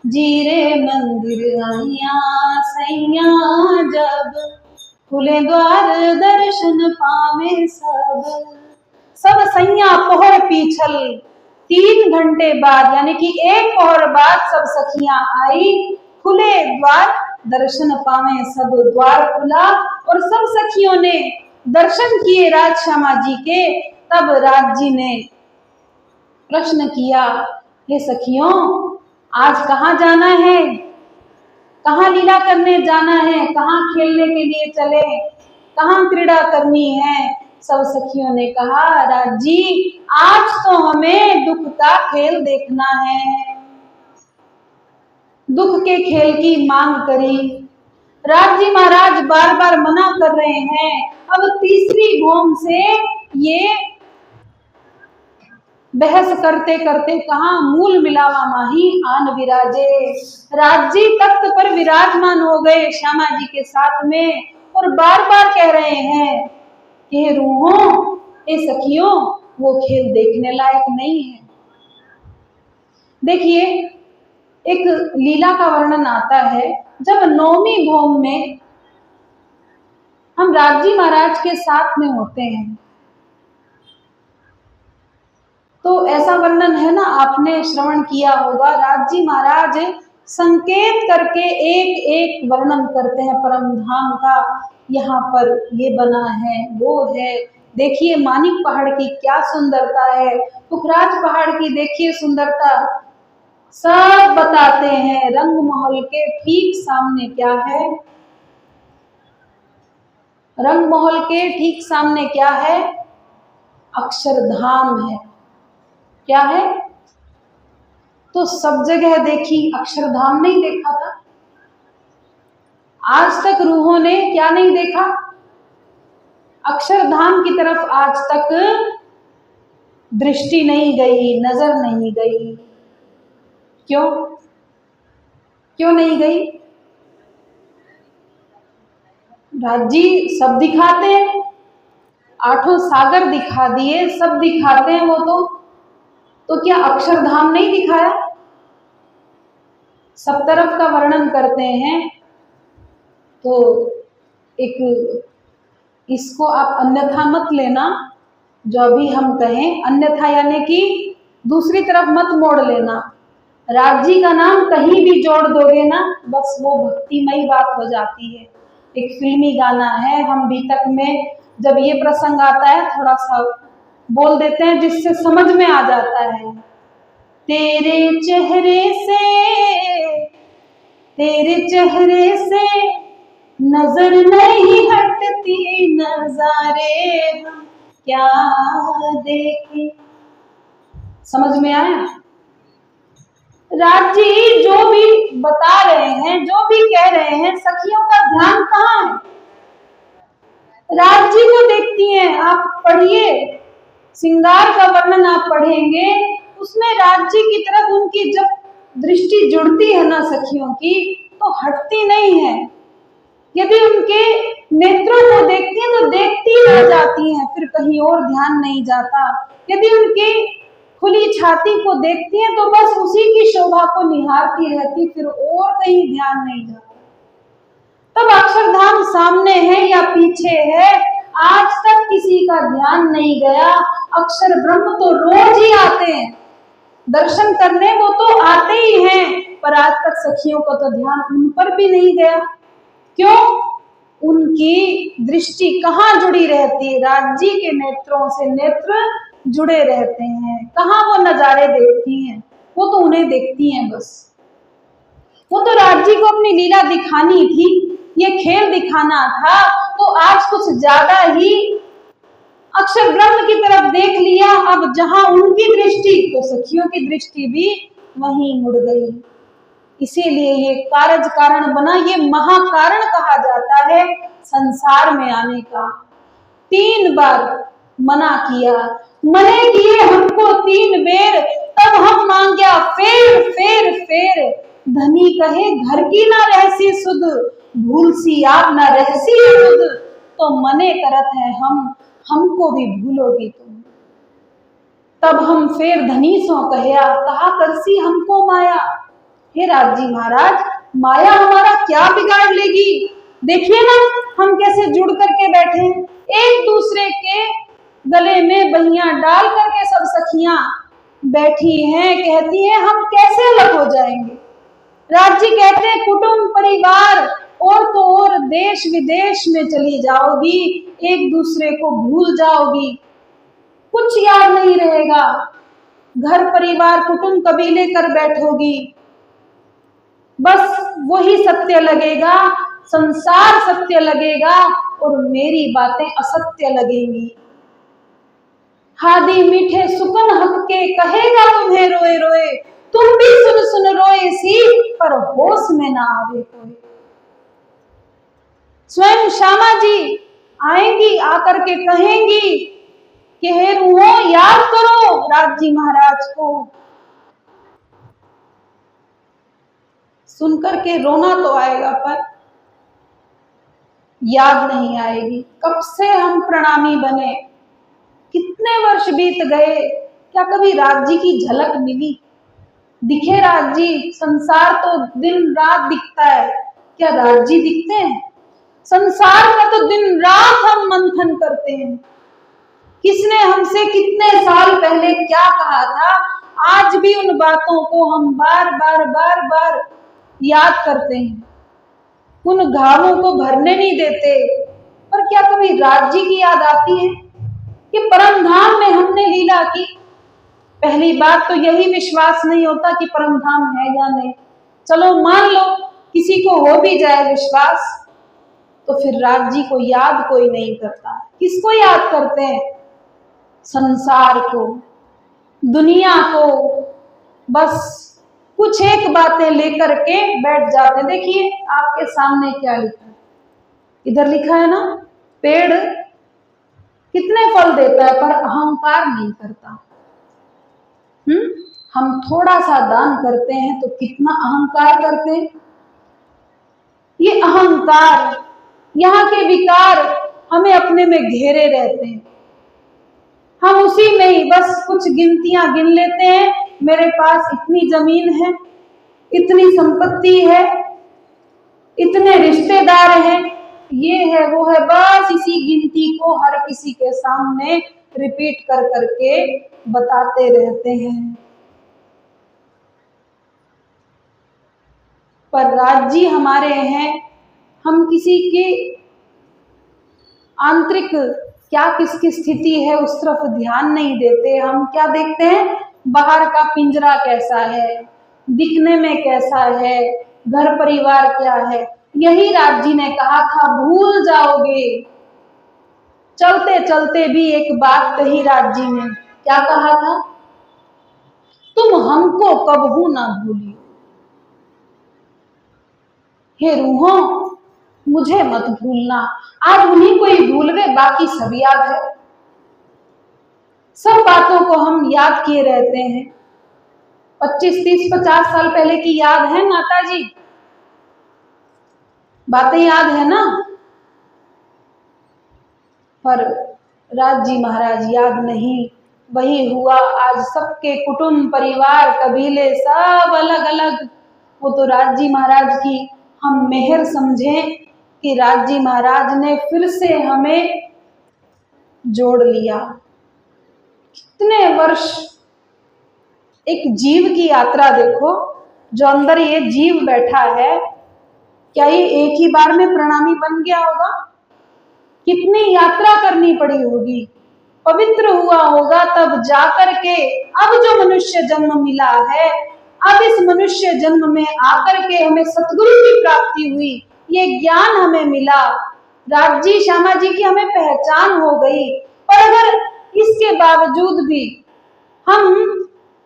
जीरे मंदिर आइया सैया जब, खुले द्वार दर्शन पावे सब। सब सैया पोहर पीछल, 3 घंटे बाद यानी कि 1 पहर बाद सब सखियां आई, खुले द्वार दर्शन पावे सब। द्वार खुला और सब सखियों ने दर्शन किए राजश्यामा जी के। तब राज जी ने प्रश्न किया, हे सखियों, आज कहाँ जाना है? कहाँ लीला करने जाना है? कहाँ खेलने के लिए चले? कहाँ क्रीड़ा करनी है? सब सखियों ने कहा, राज जी आज तो हमें दुख का खेल देखना है। दुख के खेल की मांग करी। राज जी महाराज बार बार मना कर रहे हैं। अब तीसरी भूमि से ये बहस करते करते कहा, मूल मिलावा माही आन विराजे। राज जी तख्त पर विराजमान हो गए श्यामा जी के साथ में और बार बार कह रहे हैं कि रूहों, ए सखियों, वो खेल देखने लायक नहीं है। देखिए, एक लीला का वर्णन आता है, जब 9वीं भूमि में हम राज जी महाराज के साथ में होते हैं, तो ऐसा वर्णन है ना, आपने श्रवण किया होगा, राज जी महाराज संकेत करके एक एक वर्णन करते हैं परम धाम का। यहाँ पर ये बना है, वो है, देखिए मानिक पहाड़ की क्या सुंदरता है, पुखराज पहाड़ की देखिए सुंदरता, सब बताते हैं। रंग महल के ठीक सामने क्या है? रंग महल के ठीक सामने क्या है? अक्षरधाम है। क्या है? तो सब जगह देखी, अक्षरधाम नहीं देखा था? आज तक रूहों ने क्या नहीं देखा? अक्षरधाम की तरफ आज तक दृष्टि नहीं गई, नजर नहीं गई। क्यों? क्यों नहीं गई? राज जी सब दिखाते हैं, 8 सागर दिखा दिए, सब दिखाते हैं वो तो क्या अक्षरधाम नहीं दिखाया? सब तरफ का वर्णन करते हैं। तो एक, इसको आप अन्यथा मत लेना, जो अभी हम कहें अन्यथा यानी कि दूसरी तरफ मत मोड़ लेना। राज जी का नाम कहीं भी जोड़ दोगे ना, बस वो भक्तिमयी बात हो जाती है। एक फिल्मी गाना है, हम भी तक में जब ये प्रसंग आता है थोड़ा सा बोल देते हैं, जिससे समझ में आ जाता है। तेरे चेहरे से नजर नहीं हटती, नजारे हम क्या देखें। समझ में आया? राज जी जो भी बता रहे हैं, जो भी कह रहे हैं, सखियों का ध्यान कहाँ है? राज जी को देखती हैं, आप पढ़िए, श्रृंगार का वर्णन आप पढ़ेंगे, उसमें राज जी की तरफ उनकी जब दृष्टि जुड़ती है ना सखियों की, तो हटती नहीं है। यदि उनके नेत्रों को देखती हैं तो देखती रह जाती हैं, फिर कहीं और ध्यान नहीं जाता। यदि उनकी खुली छाती को देखती हैं तो बस उसी की शोभा को निहारती रहती, फिर और कहीं ध्यान नहीं जाता। तब अक्षरधाम सामने है या पीछे है, आज तक किसी का ध्यान नहीं गया। अक्षर ब्रह्म तो रोज ही आते हैं दर्शन करने, वो तो आते ही हैं, पर आज तक सखियों का तो ध्यान उन पर भी नहीं गया। क्यों? उनकी दृष्टि कहाँ जुड़ी रहती है? राज जी के नेत्रों से नेत्र जुड़े रहते हैं। कहाँ वो नजारे देखती हैं? वो तो उन्हें देखती हैं बस। वो तो राज जी को अपनी लीला दिखानी थी, ये खेल दिखाना था, तो आज कुछ ज्यादा ही अक्षर ब्रह्म की तरफ देख लिया। अब जहां उनकी दृष्टि, तो सखियों की दृष्टि भी वहीं मुड़ गई। इसीलिए ये कारज कारण बना, ये महाकारण कहा जाता है संसार में आने का। 3 बार मना किया, मने किए हमको 3 बेर, तब हम मांग्या फेर फेर फेर। धनी कहे घर की ना रहसी सुध, भूल सी आप ना रहसी सुध, तो मने करत है हम, हमको भी भूलोगी तुम। तब हम फेर धनी सो कहया, कहा करसी हमको माया। हे राज जी महाराज, माया हमारा क्या बिगाड़ लेगी? देखिए ना हम कैसे जुड़ करके बैठे हैं, एक दूसरे के गले में बहियां डाल करके सब सखियां बैठी हैं, कहती हैं हम कैसे अलग हो जाएंगे। राज जी कहते हैं कुटुंब परिवार और तो और देश विदेश में चली जाओगी, एक दूसरे को भूल जाओगी, कुछ याद नहीं रहेगा, घर परिवार कुटुंब कबीले कर बैठोगी, बस वही सत्य लगेगा, संसार सत्य लगेगा और मेरी बातें असत्य लगेंगी। हादी मीठे सुकन हक के कहेगा तुम्हें रोए रोए, तुम भी सुन सुन रोए सी, पर होश में ना आवे कोई। स्वयं श्यामा जी आएंगी, आकर के कहेंगी कि हे रूहों याद करो राज जी महाराज को। सुनकर के रोना तो आएगा पर याद नहीं आएगी। कब से हम प्रणामी बने, कितने वर्ष बीत गए, क्या कभी राज जी की झलक मिली? दिखे राज जी? संसार तो दिन रात दिखता है, क्या राज जी दिखते हैं? संसार का तो दिन रात हम मंथन करते हैं। किसने हमसे कितने साल पहले क्या कहा था, आज भी उन बातों को हम बार बार बार बार याद करते हैं, उन घावों को भरने नहीं देते। पर क्या कभी राज जी की याद आती है कि परम धाम में हमने लीला की? पहली बात तो यही विश्वास नहीं होता कि परम धाम है या नहीं। चलो मान लो किसी को हो भी जाए विश्वास, तो फिर राज जी को याद कोई नहीं करता। किसको याद करते हैं? संसार को, दुनिया को, बस कुछ एक बातें लेकर के बैठ जाते हैं। देखिए आपके सामने क्या लिखा है, इधर लिखा है ना, पेड़ कितने फल देता है पर अहंकार नहीं करता। हम थोड़ा सा दान करते हैं तो कितना अहंकार करते हैं। ये अहंकार, यहाँ के विकार हमें अपने में घेरे रहते हैं। हम उसी में ही बस कुछ गिनतियां गिन लेते हैं, मेरे पास इतनी जमीन है, इतनी संपत्ति है, इतने रिश्तेदार हैं, ये है वो है, बस इसी गिनती को हर किसी के सामने रिपीट कर करके बताते रहते हैं। पर राज जी हमारे हैं, हम किसी के आंतरिक क्या किसकी स्थिति है उस तरफ ध्यान नहीं देते। हम क्या देखते हैं, बाहर का पिंजरा कैसा है, दिखने में कैसा है, घर परिवार क्या है। यही राज जी ने कहा था भूल जाओगे। चलते चलते भी एक बात कही राज जी ने, क्या कहा था? तुम हमको कबहू ना भूलियो। हे रूहों, मुझे मत भूलना। आज उन्हीं को ही भूल गए, बाकी सब याद है। सब बातों को हम याद किए रहते हैं। 25, 30, 50 साल पहले की याद है माता जी? बातें याद है ना? पर राज जी महाराज याद नहीं। वही हुआ, आज सबके कुटुंब परिवार कबीले सब अलग अलग। वो तो राज जी महाराज की हम मेहर समझें कि राज जी महाराज ने फिर से हमें जोड़ लिया। कितने वर्ष एक जीव की यात्रा देखो, जो अंदर ये जीव बैठा है, क्या ये एक ही बार में प्रणामी बन गया होगा? कितनी यात्रा करनी पड़ी होगी, पवित्र हुआ होगा तब जाकर के अब जो मनुष्य जन्म मिला है, अब इस मनुष्य जन्म में आकर के हमें सतगुरु की प्राप्ति हुई, ये ज्ञान हमें मिला, राज जी श्यामा जी की हमें पहचान हो गई। पर अगर इसके बावजूद भी हम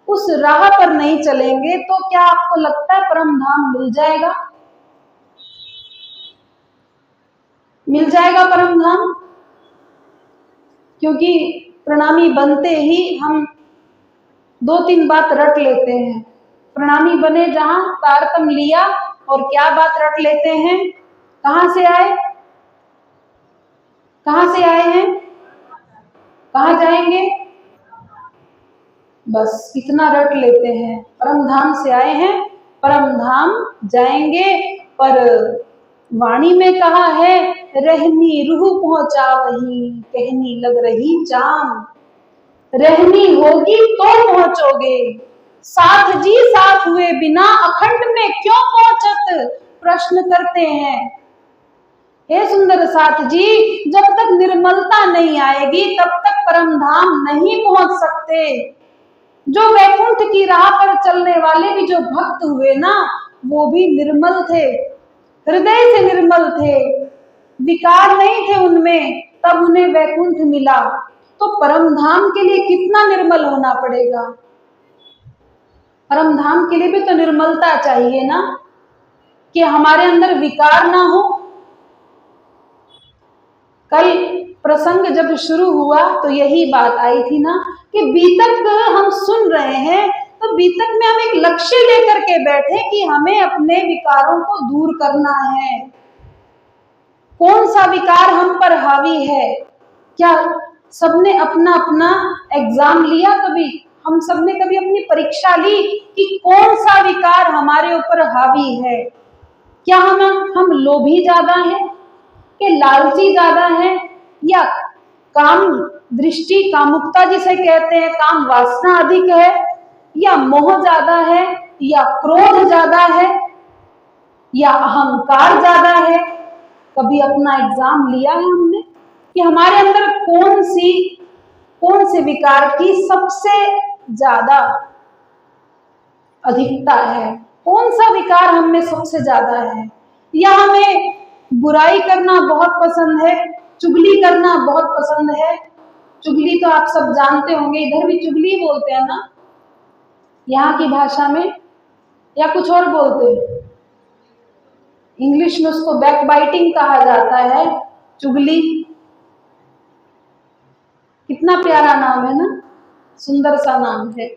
उस राह पर नहीं चलेंगे तो क्या आपको लगता है परम धाम मिल जाएगा? मिल जाएगा परम धाम? क्योंकि प्रणामी बनते ही हम 2-3 बात रट लेते हैं। प्रणामी बने जहां तारतम लिया, और क्या बात रट लेते हैं? कहां से आए, कहां से आए हैं, कहां जाएंगे? बस इतना रट लेते हैं, परम धाम से आए हैं, परम धाम जाएंगे। पर वाणी में कहा है, रहनी रूह पहुंचा वही, कहनी लग रही जान। रहनी होगी तो पहुंचोगे, साथ जी साथ हुए बिना अखंड में क्यों पहुंचत, प्रश्न करते हैं। हे सुंदर साथ जी, जब तक निर्मलता नहीं आएगी तब तक परम धाम नहीं पहुंच सकते। जो वैकुंठ की राह पर चलने वाले भी जो भक्त हुए ना, वो भी निर्मल थे, हृदय से निर्मल थे, विकार नहीं थे उनमें, तब उन्हें वैकुंठ मिला। तो परम धाम के लिए कितना निर्मल होना पड़ेगा? परम धाम के लिए भी तो निर्मलता चाहिए ना, कि हमारे अंदर विकार ना हो। कल प्रसंग जब शुरू हुआ तो यही बात आई थी ना, कि बीतक हम सुन रहे हैं तो बीतक में हम एक लक्ष्य लेकर के बैठे कि हमें अपने विकारों को दूर करना है। कौन सा विकार हम पर हावी है? क्या सबने अपना अपना एग्जाम लिया? कभी हम सबने कभी अपनी परीक्षा ली कि कौन सा विकार हमारे ऊपर हावी है? क्या हम लोभी ज्यादा हैं, कि लालची ज्यादा है, या काम दृष्टि कामुकता जिसे कहते हैं, काम वासना अधिक है, या मोह ज्यादा है, या क्रोध ज्यादा है, या अहंकार ज्यादा है? कभी अपना एग्जाम लिया है हमने कि हमारे अंदर कौन से विकार की सबसे ज्यादा अधिकता है? कौन सा विकार हम में सबसे ज्यादा है? या हमें बुराई करना बहुत पसंद है, चुगली करना बहुत पसंद है? चुगली तो आप सब जानते होंगे, इधर भी चुगली बोलते हैं ना, यहाँ की भाषा में, या कुछ और बोलते हैं? इंग्लिश में उसको बैकबाइटिंग कहा जाता है, चुगली। कितना प्यारा नाम है ना, सुंदर सा नाम है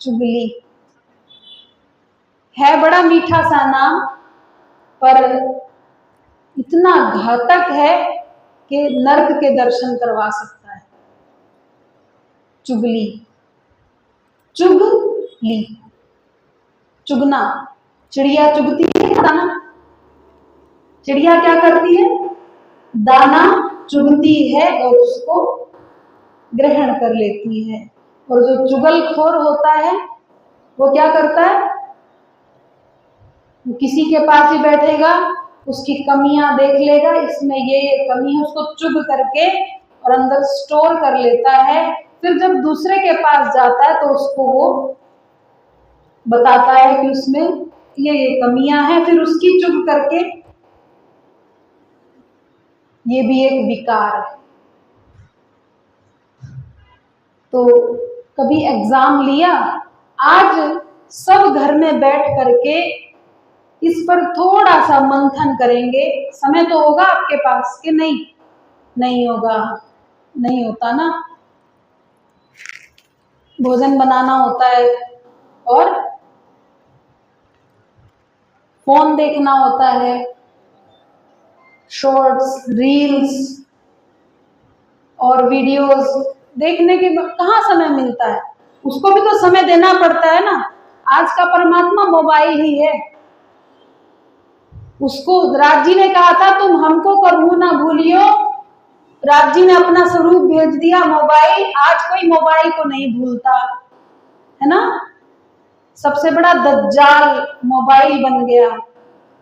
चुगली, है बड़ा मीठा सा नाम, पर इतना घातक है कि नरक के दर्शन करवा सकता है। चुगली, चुगली, चुगना, चिड़िया चुगती है दाना। चिड़िया क्या करती है? दाना चुगती है और उसको ग्रहण कर लेती है। और जो चुगलखोर होता है वो क्या करता है? वो किसी के पास ही बैठेगा, उसकी कमियां देख लेगा, इसमें ये कमी है, उसको चुग करके और अंदर स्टोर कर लेता है। फिर जब दूसरे के पास जाता है तो उसको वो बताता है कि उसमें ये कमियां हैं, फिर उसकी चुग करके, ये भी एक विकार है। तो कभी एग्जाम लिया आज सब घर में बैठ करके इस पर थोड़ा सा मंथन करेंगे। समय तो होगा आपके पास कि नहीं? नहीं होगा, नहीं होता ना। भोजन बनाना होता है और फोन देखना होता है, शॉर्ट्स, रील्स और वीडियोस देखने के कहाँ समय मिलता है? उसको भी तो समय देना पड़ता है ना। आज का परमात्मा मोबाइल ही है। उसको राज जी ने कहा था तुम हमको कबू ना भूलियो। राज जी ने अपना स्वरूप भेज दिया मोबाइल। आज कोई मोबाइल को नहीं भूलता है ना। सबसे बड़ा दज्जाल मोबाइल बन गया।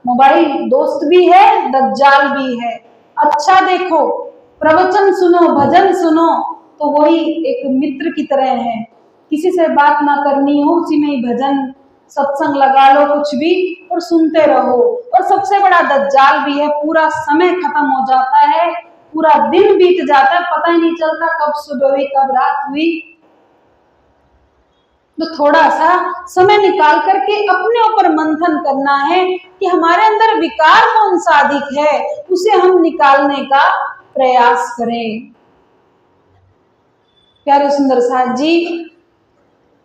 मोबाइल दोस्त भी है, दज्जाल भी है। अच्छा देखो, प्रवचन सुनो, भजन सुनो तो वही एक मित्र की तरह है। किसी से बात ना करनी हो, उसी में ही भजन सत्संग लगा लो, कुछ भी, और सुनते रहो। और सबसे बड़ा दज्जाल भी है। पूरा समय खत्म हो जाता है, पूरा दिन बीत जाता है, पता ही नहीं चलता कब सुबह हुई कब रात हुई। तो थोड़ा सा समय निकाल करके अपने ऊपर मंथन करना है कि हमारे अंदर विकार कौन सा अधिक है, उसे हम निकालने का प्रयास करें। प्यारे सुंदर साथ जी,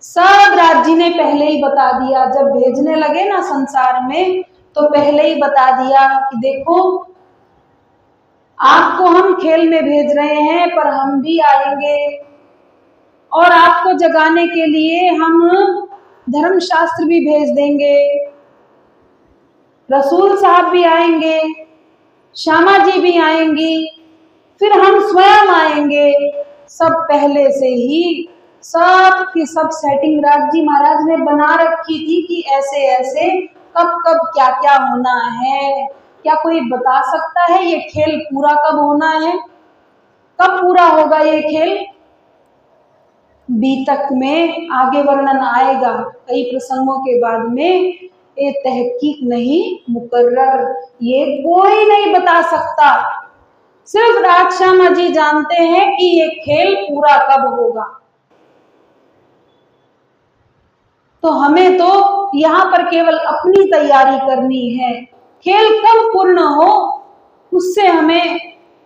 सब राज जी ने पहले ही बता दिया। जब भेजने लगे ना संसार में तो पहले ही बता दिया कि देखो आपको हम खेल में भेज रहे हैं, पर हम भी आएंगे और आपको जगाने के लिए हम धर्मशास्त्र भी भेज देंगे। रसूल साहब भी आएंगे, श्यामा जी भी आएंगी, फिर हम स्वयं आएंगे। सब पहले से ही सब की सब सेटिंग राज जी महाराज ने बना रखी थी कि ऐसे ऐसे कब कब क्या क्या होना है। क्या कोई बता सकता है ये खेल पूरा कब होना है? कब पूरा होगा ये खेल? बीतक में आगे वर्णन आएगा कई प्रसंगों के बाद में। ये तहकीक नहीं मुकर्रर, ये कोई नहीं बता सकता। सिर्फ राज श्यामा जी जानते हैं कि ये खेल पूरा कब होगा। तो हमें तो यहाँ पर केवल अपनी तैयारी करनी है। खेल कब पूर्ण हो उससे हमें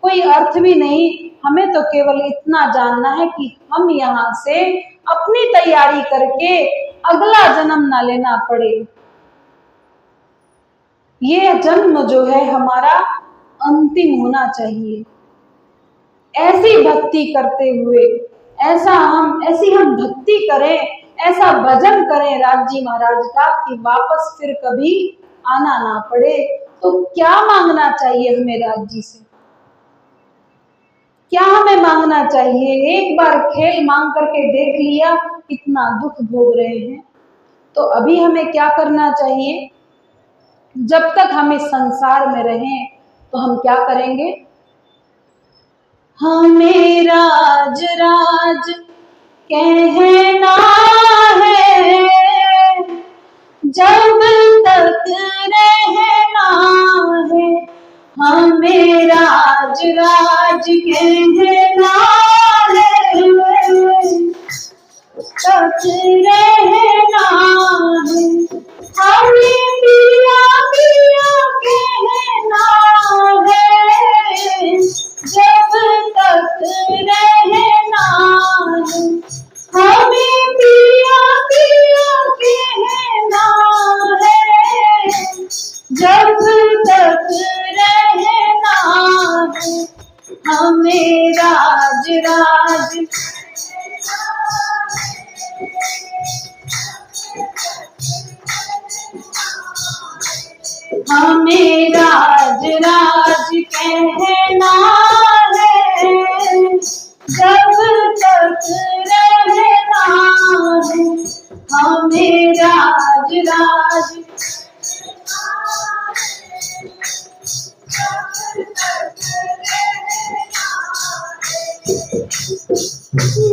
कोई अर्थ भी नहीं। हमें तो केवल इतना जानना है कि हम यहाँ से अपनी तैयारी करके अगला जन्म ना लेना पड़े। ये जन्म जो है हमारा अंतिम होना चाहिए। ऐसी भक्ति करते हुए ऐसी हम भक्ति करें, ऐसा भजन करें राज जी महाराज का कि वापस फिर कभी आना ना पड़े। तो क्या मांगना चाहिए हमें राज जी से? क्या हमें मांगना चाहिए? एक बार खेल मांग करके देख लिया, कितना दुख भोग रहे हैं। तो अभी हमें क्या करना चाहिए? जब तक हम इस संसार में रहें तो हम क्या करेंगे? हमें राज राज कहना है, जब तक रहना है। हमें राज राज कहना है, तक रहना है। हमें पिया पिया कहना है, जब तक रहना है। हमें पिया पिया कहना है, जब तक रहना है। हमें राज राज हमें राज राज कहना है, जब तक रहना है। हमें राज राज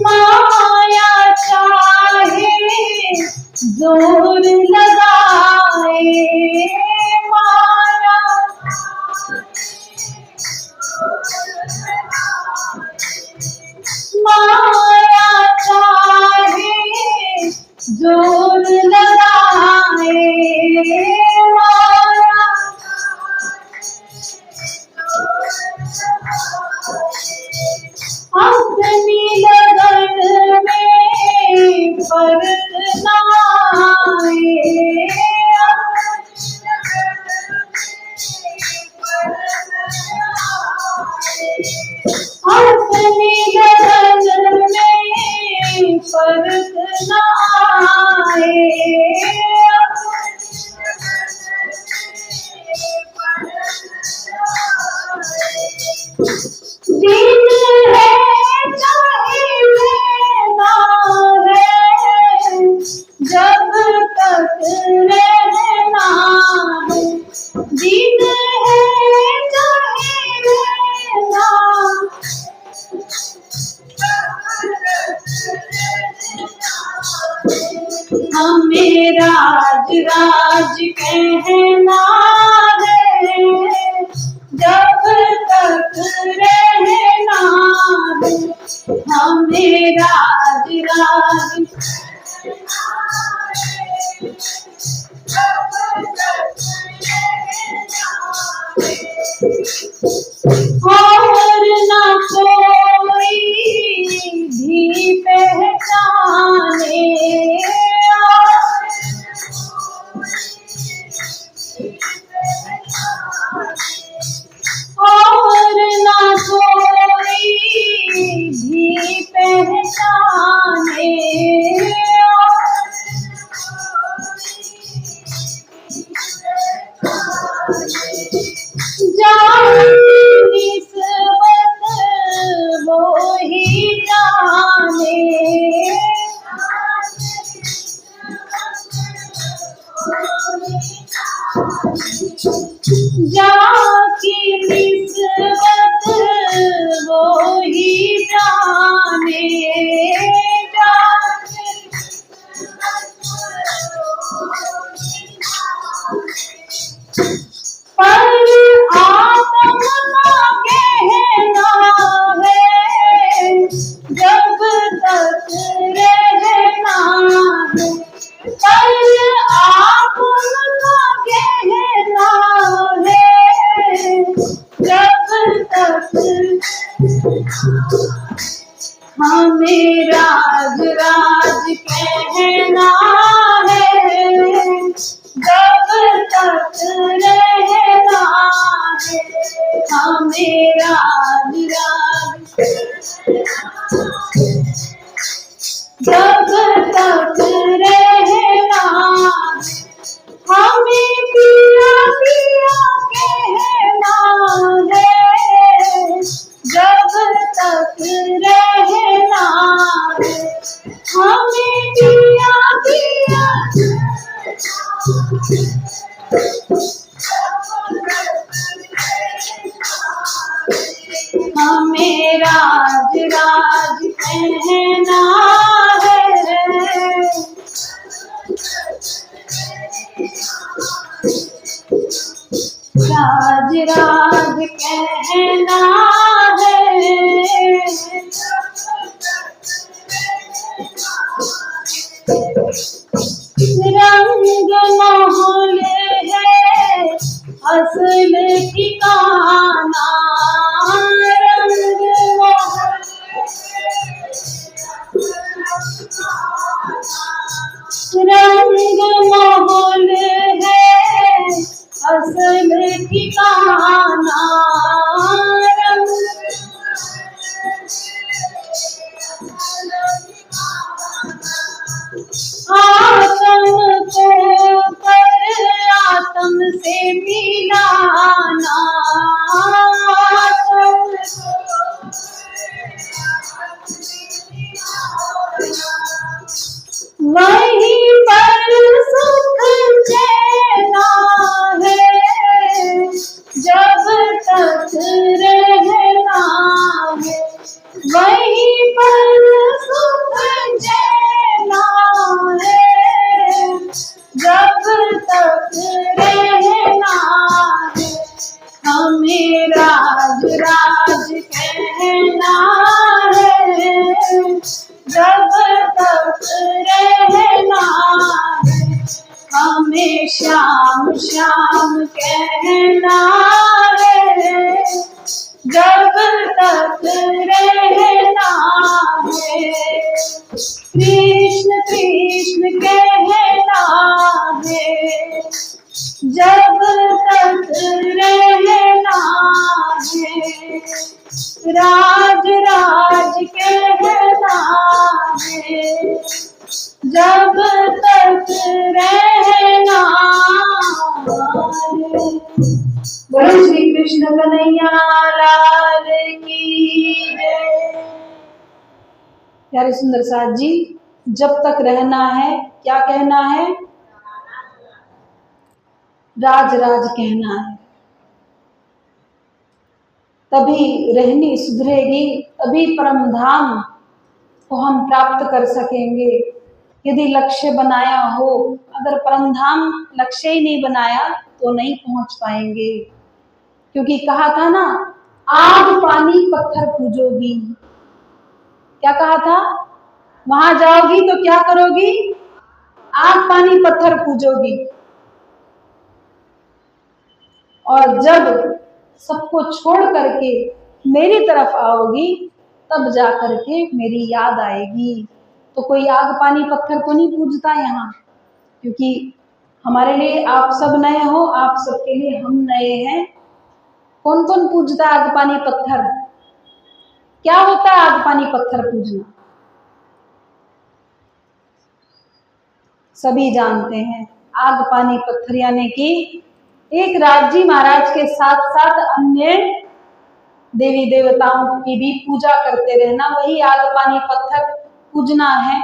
माया चाहे जोर लगाए, माया फर्क न आए। दिन है चाहे रहना है, जब तक रहना है। दिन है चाहे रहना, हमें राज राज कहना है, जब तक रहना है। हमें राज राज और न कोई भी पहचाने। और न कोई भी पहचाने। निस्बत वो ही जाने। जाकी निस्बत वो ही जाने। पर आत्मा कहना है, जब तक रहना है। पर आत्मा कहना है, जब तक हमें राज राज कहना है, जब तक रहना है। हमें राज राज, जब तक रहना है। हमें पिया पिया कहना है, जब तक रहना है। हमें पिया पिया, हमें राज राज कहना है, राज राज कहना है। रंग माहौल है असल ठिकाना। रंग माहौल, रंग माहौल है असल ठिकाना। आत्म को कर आत्म से मिलाना। वहीं पर सुख चैना है, जब तक रहना है। वहीं पर सुख चैना है, जब तक रहना है। हमें राज राज कहना है, जब तक रहना है। हमें श्याम श्याम कहना है, जब तक रहना है। कृष्ण कृष्ण कहना है, जब तक रहना है। राज राज कहना है, जब तक रहना रे। बोलो श्री कृष्ण कन्हैया लाल की जय। प्यारे सुंदर साथ जी, जब तक रहना है क्या कहना है? राज राज कहना है। तभी रहनी सुधरेगी, तभी परम धाम को हम प्राप्त कर सकेंगे। यदि लक्ष्य बनाया हो, अगर परम धाम लक्ष्य ही नहीं बनाया तो नहीं पहुंच पाएंगे। क्योंकि कहा था ना, आग पानी पत्थर पूजोगी। क्या कहा था? वहां जाओगी तो क्या करोगी? आग पानी पत्थर पूजोगी। और जब सबको छोड़ करके मेरी तरफ आओगी, तब जा करके मेरी याद आएगी। तो कोई आग पानी पत्थर तो नहीं पूजता यहाँ, क्योंकि हमारे लिए आप सब नए हो, आप सबके लिए हम नए हैं। कौन कौन पूजता है आग पानी पत्थर? क्या होता है आग पानी पत्थर पूजना? सभी जानते हैं। आग पानी पत्थर यानी कि एक राज जी महाराज के साथ साथ अन्य देवी देवताओं की भी पूजा करते रहना, वही आग पानी पत्थर पूजना है।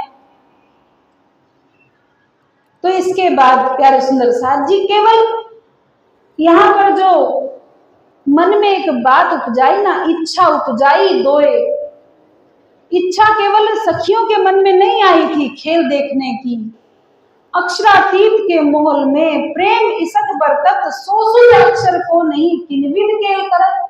तो इसके बाद प्यारे सुंदर साथ जी, केवल यहाँ पर जो मन में एक बात उपजाई ना, इच्छा उपजाई दोए। इच्छा केवल सखियों के मन में नहीं आई थी खेल देखने की। अक्षरातीत के मोहल में प्रेम इसक बरतत, सोसुर अक्षर को नहीं किनविद केल करत।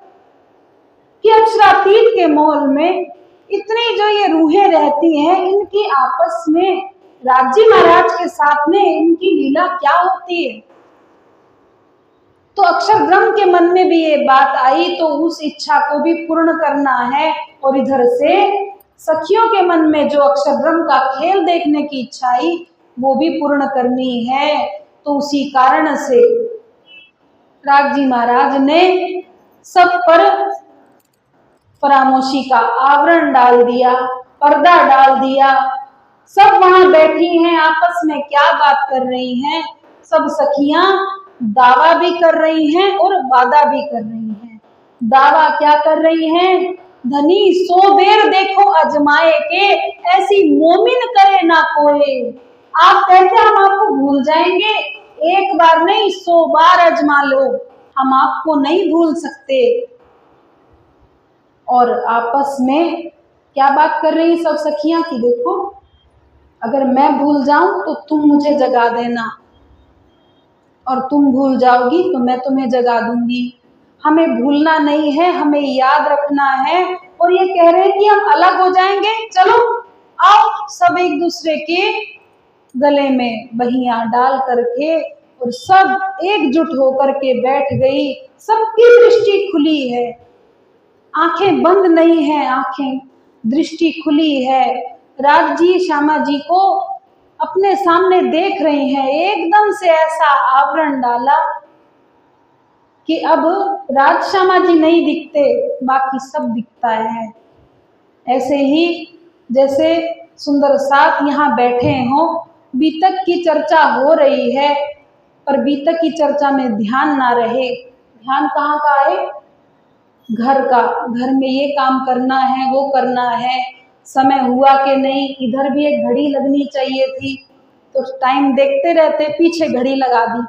कि अक्षरातीत के मोहल में इतनी जो ये रूहें रहती हैं, इनकी आपस में राज्य महाराज के साथ में इनकी लीला क्या होती है। तो अक्षर ब्रह्म के मन में भी ये बात आई, तो उस इच्छा को भी पूर्ण करना है। और इधर से सखियों के मन में जो अक्षर ब्रह्म का खेल देखने की इच्छा आई, वो भी पूर्ण करनी है। तो उसी कारण से राज जी महाराज ने सब पर फरामोशी का आवरण डाल दिया, पर्दा डाल दिया। सब वहां बैठी हैं, आपस में क्या बात कर रही हैं? सब सखियां दावा भी कर रही हैं और वादा भी कर रही हैं। दावा क्या कर रही हैं? धनी 100 बेर देखो अजमाए के, ऐसी मोमिन करे ना कोई। आप कहते हम आपको भूल जाएंगे, एक बार नहीं 100 बार अजमा लो, हम आपको नहीं भूल सकते। और आपस में क्या बात कर रही सब सखियां की देखो, अगर मैं भूल जाऊं तो तुम मुझे जगा देना, और तुम भूल जाओगी तो मैं तुम्हें जगा दूंगी। हमें भूलना नहीं है, हमें याद रखना है। और ये कह रहे हैं कि हम अलग हो जाएंगे, चलो आओ सब एक दूसरे के गले में बहियां डाल करके, और सब एकजुट होकर के बैठ गई। सबकी दृष्टि खुली है, आंखें बंद नहीं है, आंखें दृष्टि खुली है। राज जी श्यामा जी को अपने सामने देख रही हैं। एकदम से ऐसा आवरण डाला कि अब राज श्यामा जी नहीं दिखते, बाकी सब दिखता है। ऐसे ही जैसे सुंदर साथ यहाँ बैठे हों, बीतक की चर्चा हो रही है, पर बीतक की चर्चा में ध्यान ना रहे। ध्यान कहाँ का है? घर का। घर में ये काम करना है, वो करना है, समय हुआ कि नहीं, इधर भी एक घड़ी लगनी चाहिए थी, तो टाइम देखते रहते पीछे घड़ी लगा दी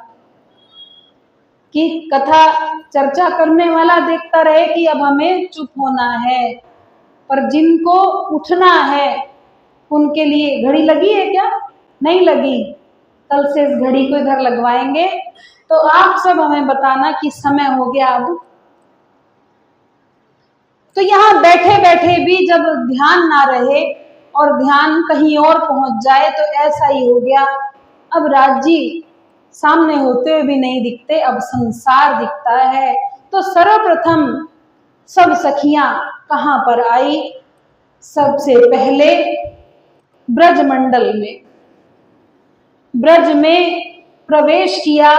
कि कथा चर्चा करने वाला देखता रहे कि अब हमें चुप होना है। पर जिनको उठना है उनके लिए घड़ी लगी है क्या? नहीं लगी। कल से इस घड़ी को इधर लगवाएंगे। तो आप सब हमें बताना कि समय हो गया अब। तो यहाँ बैठे बैठे भी जब ध्यान ना रहे और ध्यान कहीं और पहुंच जाए तो ऐसा ही हो गया। अब राज जी सामने होते हुए भी नहीं दिखते, अब संसार दिखता है। तो सर्वप्रथम सब सखियां कहाँ पर आई? सबसे पहले ब्रजमंडल में, ब्रज में प्रवेश किया।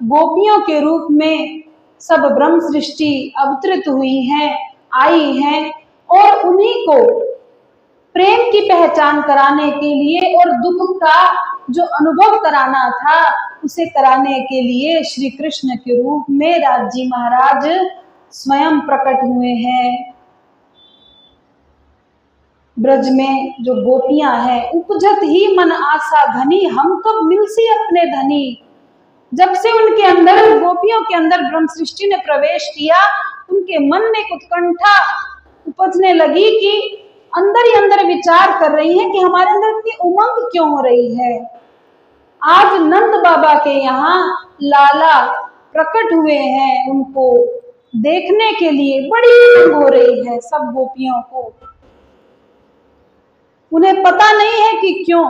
गोपियों के रूप में सब ब्रह्म सृष्टि अवतरित हुई हैं, आई हैं, और उन्हीं को प्रेम की पहचान कराने के लिए और दुख का जो अनुभव कराना था उसे कराने के लिए श्री कृष्ण के रूप में राज जी महाराज स्वयं प्रकट हुए हैं। ब्रज में जो गोपियां हैं, उपजत ही मन आशा घनी, हम कब मिलसी अपने धनी। जब से उनके अंदर, गोपियों के अंदर ब्रह्म सृष्टि ने प्रवेश किया, उनके मन में एक उत्कंठा उपजने लगी कि अंदर ही अंदर विचार कर रही हैं कि हमारे अंदर इतनी उमंग क्यों हो रही है। आज नंद बाबा के यहाँ लाला प्रकट हुए हैं, उनको देखने के लिए बड़ी उमंग हो रही है सब गोपियों को। उन्हें पता नहीं है कि क्यों,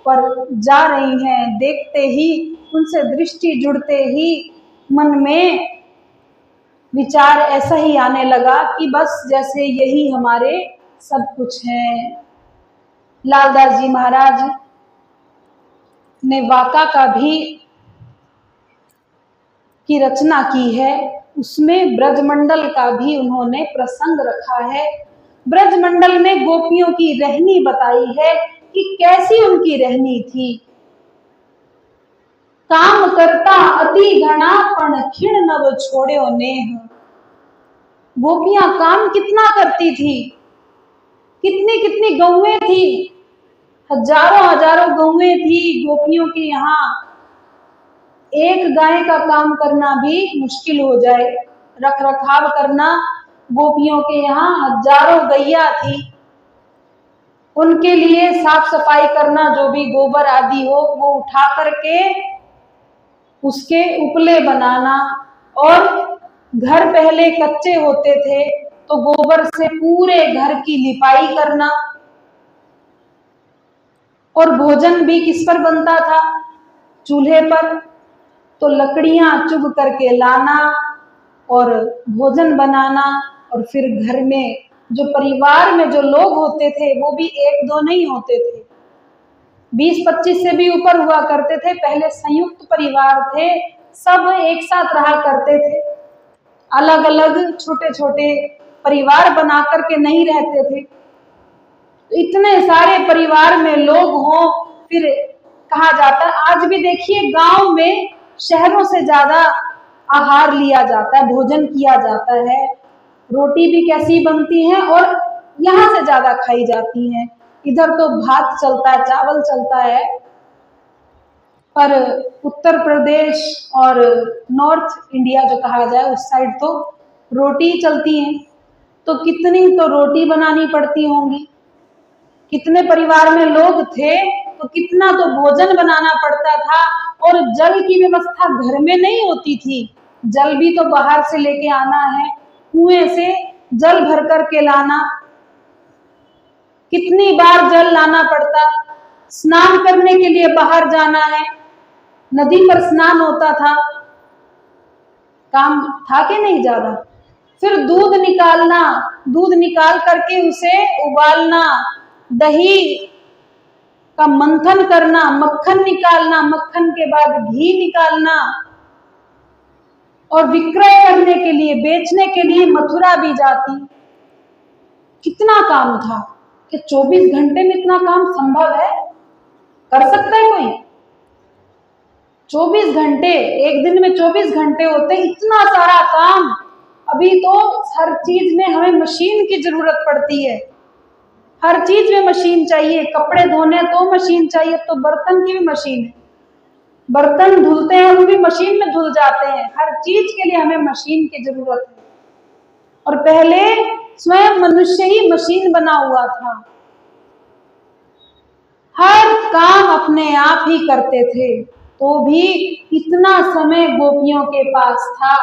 पर जा रही हैं। देखते ही, उनसे दृष्टि जुड़ते ही मन में विचार ऐसा ही आने लगा कि बस जैसे यही हमारे सब कुछ है। लालदास जी महाराज ने वाका का भी की रचना की है, उसमें ब्रजमंडल का भी उन्होंने प्रसंग रखा है। ब्रजमंडल में गोपियों की रहनी बताई है कि कैसी उनकी रहनी थी। काम करता अति घना पण खिण नव छोड़ो नेह। गोपियां काम कितना करती थी, कितनी कितनी गौएं थी, हजारों हजारों गौएं थी गोपियों के यहाँ। एक गाय का काम करना भी मुश्किल हो जाए, रख रखाव करना। गोपियों के यहाँ हजारों गैया थी, उनके लिए साफ सफाई करना, जो भी गोबर आदि हो वो उठा करके उसके उपले बनाना। और घर पहले कच्चे होते थे तो गोबर से पूरे घर की लिपाई करना। और भोजन भी किस पर बनता था, चूल्हे पर। तो लकड़ियां चुग करके लाना और भोजन बनाना। और फिर घर में जो परिवार में जो लोग होते थे वो भी एक दो नहीं होते थे, 20-25 से भी ऊपर हुआ करते थे। पहले संयुक्त परिवार थे, सब एक साथ रहा करते थे, अलग अलग छोटे छोटे परिवार बना करके नहीं रहते थे। इतने सारे परिवार में लोग हों, फिर कहा जाता है, आज भी देखिए गांव में शहरों से ज्यादा आहार लिया जाता है, भोजन किया जाता है। रोटी भी कैसी बनती है और यहाँ से ज्यादा खाई जाती है। इधर तो भात चलता है, चावल चलता है, पर उत्तर प्रदेश और नॉर्थ इंडिया जो कहा जाए उस साइड तो रोटी चलती है। तो कितनी तो रोटी बनानी पड़ती होंगी, कितने परिवार में लोग थे तो कितना तो भोजन बनाना पड़ता था। और जल की व्यवस्था घर में नहीं होती थी, जल भी तो बाहर से लेके आना है, कुएं से जल भर करके लाना। कितनी बार जल लाना पड़ता, स्नान करने के लिए बाहर जाना है, नदी पर स्नान होता था, काम था कि नहीं ज्यादा। फिर दूध निकालना, दूध निकाल करके उसे उबालना, दही का मंथन करना, मक्खन निकालना, मक्खन के बाद घी निकालना और विक्रय करने के लिए, बेचने के लिए मथुरा भी जाती। कितना काम था कि 24 घंटे में इतना काम संभव है, कर सकता है कोई? 24 घंटे, एक दिन में 24 घंटे होते, इतना सारा काम। अभी तो हर चीज में हमें मशीन की जरूरत पड़ती है, हर चीज में मशीन चाहिए। कपड़े धोने तो मशीन चाहिए, तो बर्तन की भी मशीन है, बर्तन धुलते हैं वो भी मशीन में धुल जाते हैं। हर चीज के लिए हमें मशीन की जरूरत है। और पहले स्वयं मनुष्य ही मशीन बना हुआ था, हर काम अपने आप ही करते थे। तो भी इतना समय गोपियों के पास था,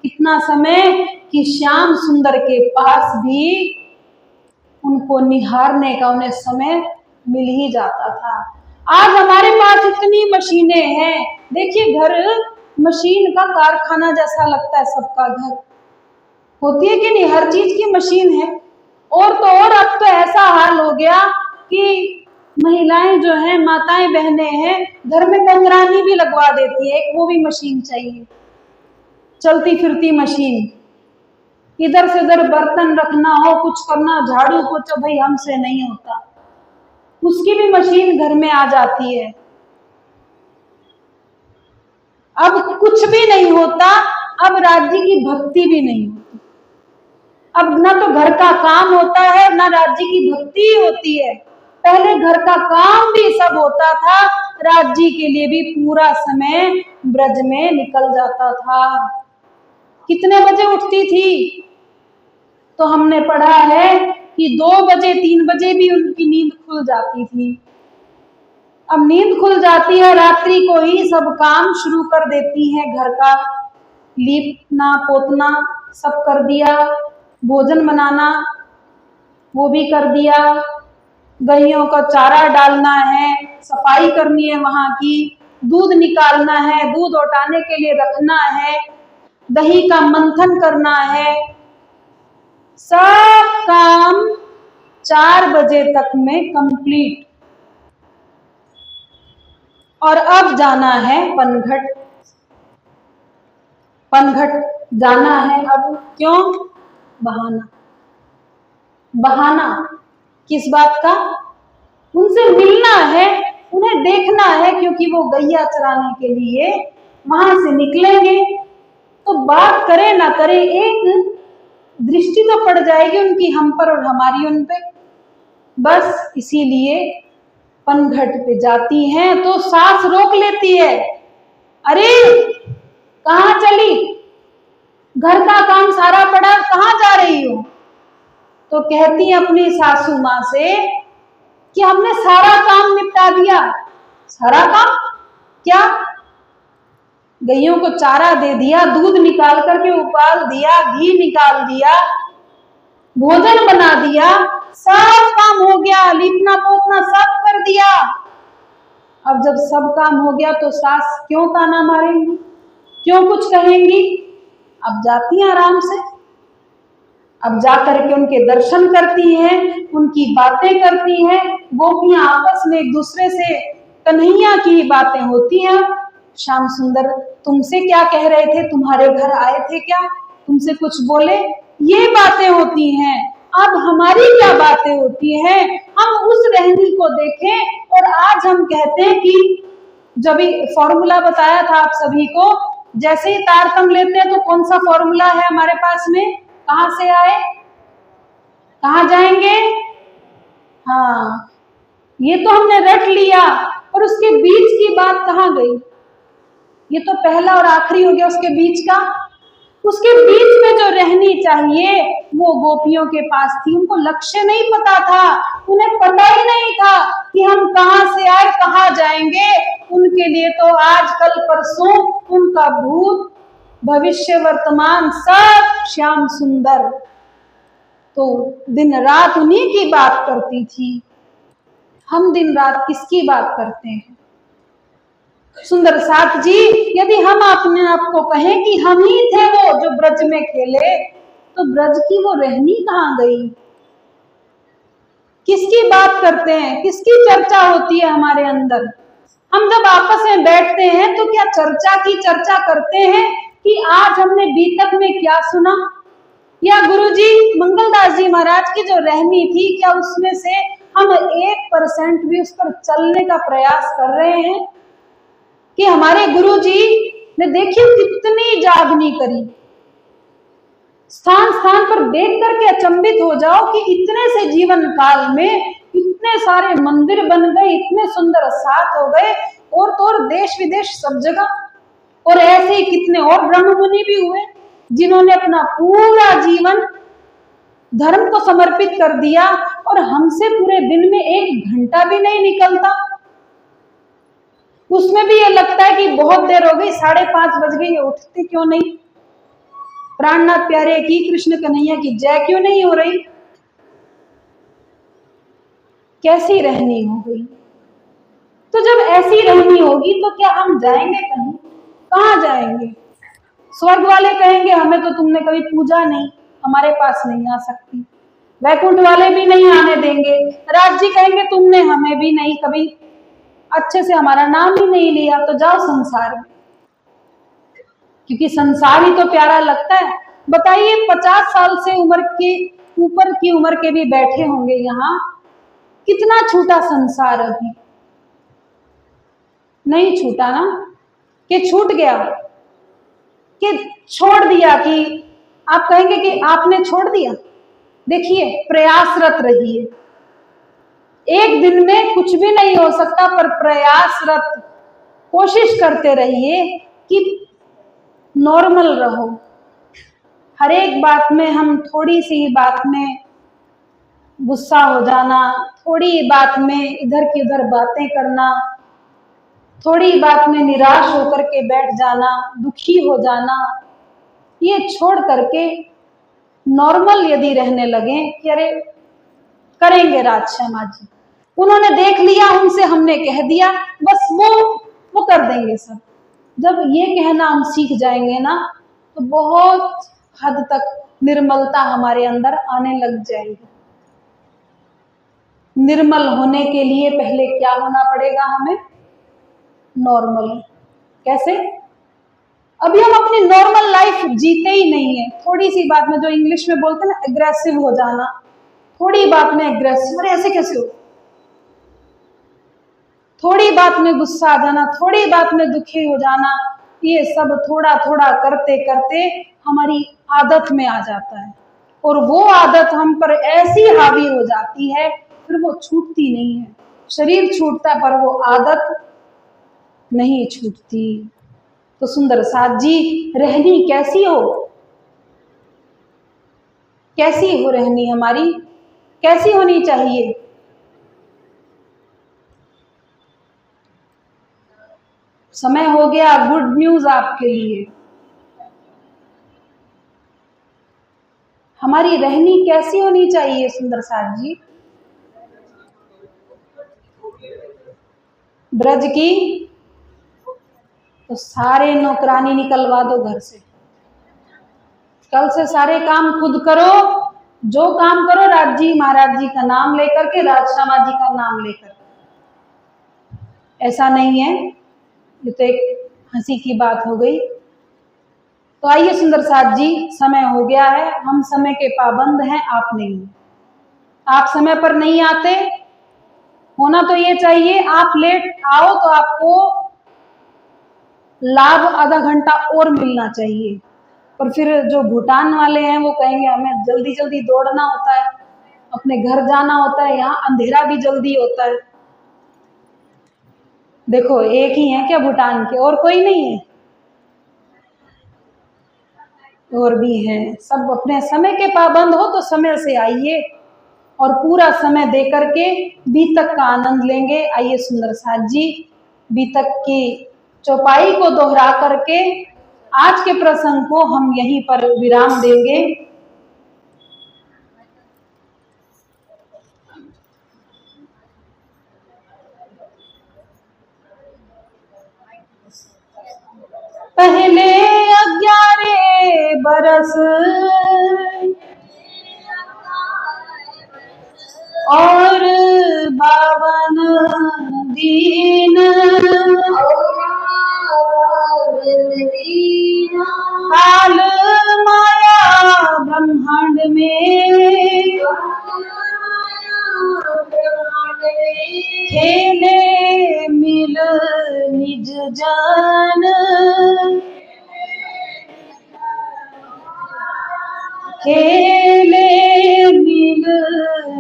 इतना समय कि श्याम सुंदर के पास भी उनको निहारने का उन्हें समय मिल ही जाता था। आज हमारे पास इतनी मशीनें हैं, देखिए घर मशीन का कारखाना जैसा लगता है, सबका घर होती है कि नहीं, हर चीज की मशीन है। और तो और अब तो ऐसा हाल हो गया कि महिलाएं जो हैं, माताएं बहनें हैं, घर में कंगरानी भी लगवा देती है, एक वो भी मशीन चाहिए, चलती फिरती मशीन। इधर से उधर बर्तन रखना हो, कुछ करना, झाड़ू पोछा, भाई हमसे नहीं होता। उसकी भी मशीन घर में आ जाती है। अब कुछ भी नहीं होता, अब राज्य की भक्ति भी नहीं होती। अब ना तो घर का काम होता है, ना राज्य की भक्ति होती है। पहले घर का काम भी सब होता था, राज्य के लिए भी पूरा समय ब्रज में निकल जाता था। कितने बजे उठती थी? तो हमने पढ़ा है कि 2 बजे 3 बजे भी उनकी नींद खुल जाती थी। अब नींद खुल जाती है, रात्रि को ही सब काम शुरू कर देती है। घर का लीपना पोतना सब कर दिया, भोजन बनाना वो भी कर दिया, गैयों का चारा डालना है, सफाई करनी है वहां की, दूध निकालना है, दूध उठाने के लिए रखना है, दही का मंथन करना है। सब काम 4 बजे तक में कंप्लीट। और अब जाना है पनघट। पनघट जाना है अब। क्यों? बहाना। बहाना किस बात का? उनसे मिलना है, उन्हें देखना है, क्योंकि वो गैया चराने के लिए वहां से निकलेंगे। तो बात करे ना करे, एक दृष्टि तो पड़ जाएगी उनकी हम पर और हमारी उन पे। बस इसीलिए पनघट पे जाती हैं तो सांस रोक लेती है। अरे कहाँ चली? घर का काम सारा पड़ा, कहाँ जा रही हो? तो कहती है अपनी सासू माँ से कि हमने सारा काम निपटा दिया। सारा काम क्या? गैयों को चारा दे दिया, दूध निकाल करके उबाल दिया, घी निकाल दिया, भोजन बना दिया, सब काम हो गया, लीपना पोतना सब कर दिया। अब जब सब काम हो गया तो सास क्यों ताना मारेंगी, क्यों कुछ कहेंगी? अब जाती हैं आराम से। अब जाकर के उनके दर्शन करती हैं, उनकी बातें करती हैं। गोपियां आपस में एक दूसरे से कन्हैया की बातें होती हैं। श्याम सुंदर तुमसे क्या कह रहे थे? तुम्हारे घर आए थे क्या? तुमसे कुछ बोले? ये बातें होती हैं। अब हमारी क्या बातें होती हैं? हम उस रहनी को देखें। और आज हम कहते हैं कि जब फॉर्मूला बताया था आप सभी को, जैसे ही तारतम्य लेते हैं तो कौन सा फॉर्मूला है हमारे पास में? कहां से आए, कहां जाएंगे? हाँ, ये तो हमने रट लिया, और उसके बीच की बात कहाँ गई? ये तो पहला और आखिरी हो गया, उसके बीच का। उसके बीच में जो रहनी चाहिए वो गोपियों के पास थी। उनको लक्ष्य नहीं पता था, उन्हें पता ही नहीं था कि हम कहां से आए, कहां जाएंगे। उनके लिए तो आज कल परसों उनका भूत भविष्य वर्तमान सब श्याम सुंदर। तो दिन रात उन्हीं की बात करती थी। हम दिन रात किसकी बात करते हैं? सुंदर साथ जी, यदि हम अपने आप को कहें कि हम ही थे वो जो ब्रज में खेले, तो ब्रज की वो रहनी कहाँ गई? किसकी बात करते हैं? किसकी चर्चा होती है हमारे अंदर? हम जब आपस में बैठते हैं तो क्या चर्चा की चर्चा करते हैं कि आज हमने बीतक में क्या सुना, या गुरुजी मंगलदास जी महाराज की जो रहनी थी, क्या उसमें से हम 1% भी उस पर चलने का प्रयास कर रहे हैं? कि हमारे गुरुजी ने देखिए कितनी जागनी करी। स्थान स्थान पर देख करके अचंभित हो जाओ कि इतने से जीवन काल में इतने सारे मंदिर बन गए, इतने सुंदर साथ हो गए, और तो और देश विदेश सब जगह। और ऐसे ही कितने और ब्रह्म मुनि भी हुए जिन्होंने अपना पूरा जीवन धर्म को समर्पित कर दिया, और हमसे पूरे दिन में 1 घंटा भी नहीं निकलता। उसमें भी ये लगता है कि बहुत देर हो गई, 5:30 बज गई, उठते क्यों नहीं? प्राणनाथ प्यारे की, कृष्ण कन्हैया की जय क्यों नहीं हो रही? कैसी रहनी हो गई? तो जब ऐसी रहनी होगी तो क्या हम जाएंगे कहीं? कहाँ जाएंगे? स्वर्ग वाले कहेंगे हमें तो तुमने कभी पूजा नहीं, हमारे पास नहीं आ सकती। वैकुंठ वाले भी नहीं आने देंगे। राज जी कहेंगे तुमने हमें भी नहीं कभी अच्छे से हमारा नाम ही नहीं लिया, तो जाओ संसार में, क्योंकि संसार ही तो प्यारा लगता है। बताइए 50 साल से उम्र के ऊपर की उम्र के भी बैठे होंगे यहाँ, कितना छूटा संसार अभी? नहीं छूटा ना? कि छूट गया, कि छोड़ दिया? कि आप कहेंगे कि आपने छोड़ दिया? देखिए, प्रयासरत रहिए। एक दिन में कुछ भी नहीं हो सकता, पर प्रयासरत कोशिश करते रहिए कि नॉर्मल रहो। हर एक बात में हम थोड़ी सी बात में गुस्सा हो जाना, थोड़ी बात में इधर की उधर बातें करना, थोड़ी बात में निराश होकर के बैठ जाना, दुखी हो जाना, ये छोड़ करके नॉर्मल यदि रहने लगे कि अरे करेंगे राजश्यामा जी, उन्होंने देख लिया, उनसे हमने कह दिया, बस वो कर देंगे सब। जब ये कहना हम सीख जाएंगे ना, तो बहुत हद तक निर्मलता हमारे अंदर आने लग जाएगी। निर्मल होने के लिए पहले क्या होना पड़ेगा हमें? नॉर्मल। कैसे? अभी हम अपनी नॉर्मल लाइफ जीते ही नहीं है। थोड़ी सी बात में, जो इंग्लिश में बोलते हैं ना, एग्रेसिव हो जाना, थोड़ी बात में एग्रेसिव, अरे ऐसे कैसे हो? थोड़ी बात में गुस्सा आ जाना, थोड़ी बात में दुखी हो जाना, ये सब थोड़ा थोड़ा करते करते हमारी आदत में आ जाता है, और वो आदत हम पर ऐसी हावी हो जाती है, फिर वो छूटती नहीं है। शरीर छूटता पर वो आदत नहीं छूटती। तो सुंदर साथ जी, रहनी कैसी हो? कैसी हो रहनी हमारी? कैसी होनी चाहिए? समय हो गया गुड न्यूज आपके लिए। हमारी रहनी कैसी होनी चाहिए सुंदर साथ जी? ब्रज की? तो सारे नौकरानी निकलवा दो घर से। कल से सारे काम खुद करो, जो काम करो राज जी महाराज जी का नाम लेकर के, राजश्यामा जी का नाम लेकर। ऐसा नहीं है, ये तो एक हंसी की बात हो गई। तो आइए सुंदर साथ जी, समय हो गया है, हम समय के पाबंद हैं, आप नहीं। आप समय पर नहीं आते, होना तो ये चाहिए आप लेट आओ तो आपको लाभ आधा घंटा और मिलना चाहिए। पर फिर जो भूटान वाले हैं वो कहेंगे हमें जल्दी जल्दी दौड़ना होता है, अपने घर जाना होता है, यहाँ अंधेरा भी जल्दी होता है। देखो एक ही है क्या भूटान के, और कोई नहीं है? और भी हैं, सब अपने समय के पाबंद हो तो समय से आइए और पूरा समय दे करके बीतक का आनंद लेंगे। आइए सुंदर साथ जी, बीतक की चौपाई को दोहरा करके आज के प्रसंग को हम यहीं पर विराम देंगे। पहले 11 बरस और 52 दिन, काल माया ब्रह्मांड में खेले मिल निज जान, खेले मिल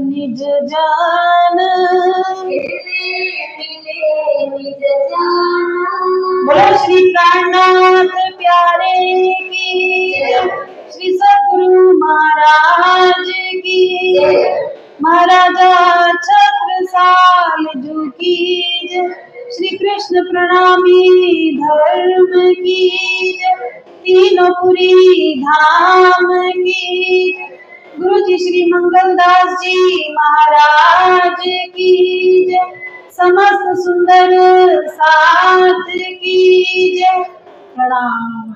निज जान। बोलो श्री प्राणनाथ प्यारे की, श्री सद्गुरु महाराज की, महाराजा छत्रसाल जू की, श्री कृष्ण प्रणामी धर्म की, तीनों पुरी धाम की, गुरु जी श्री मंगलदास जी महाराज की, समस्त सुंदर साथ की, प्रणाम।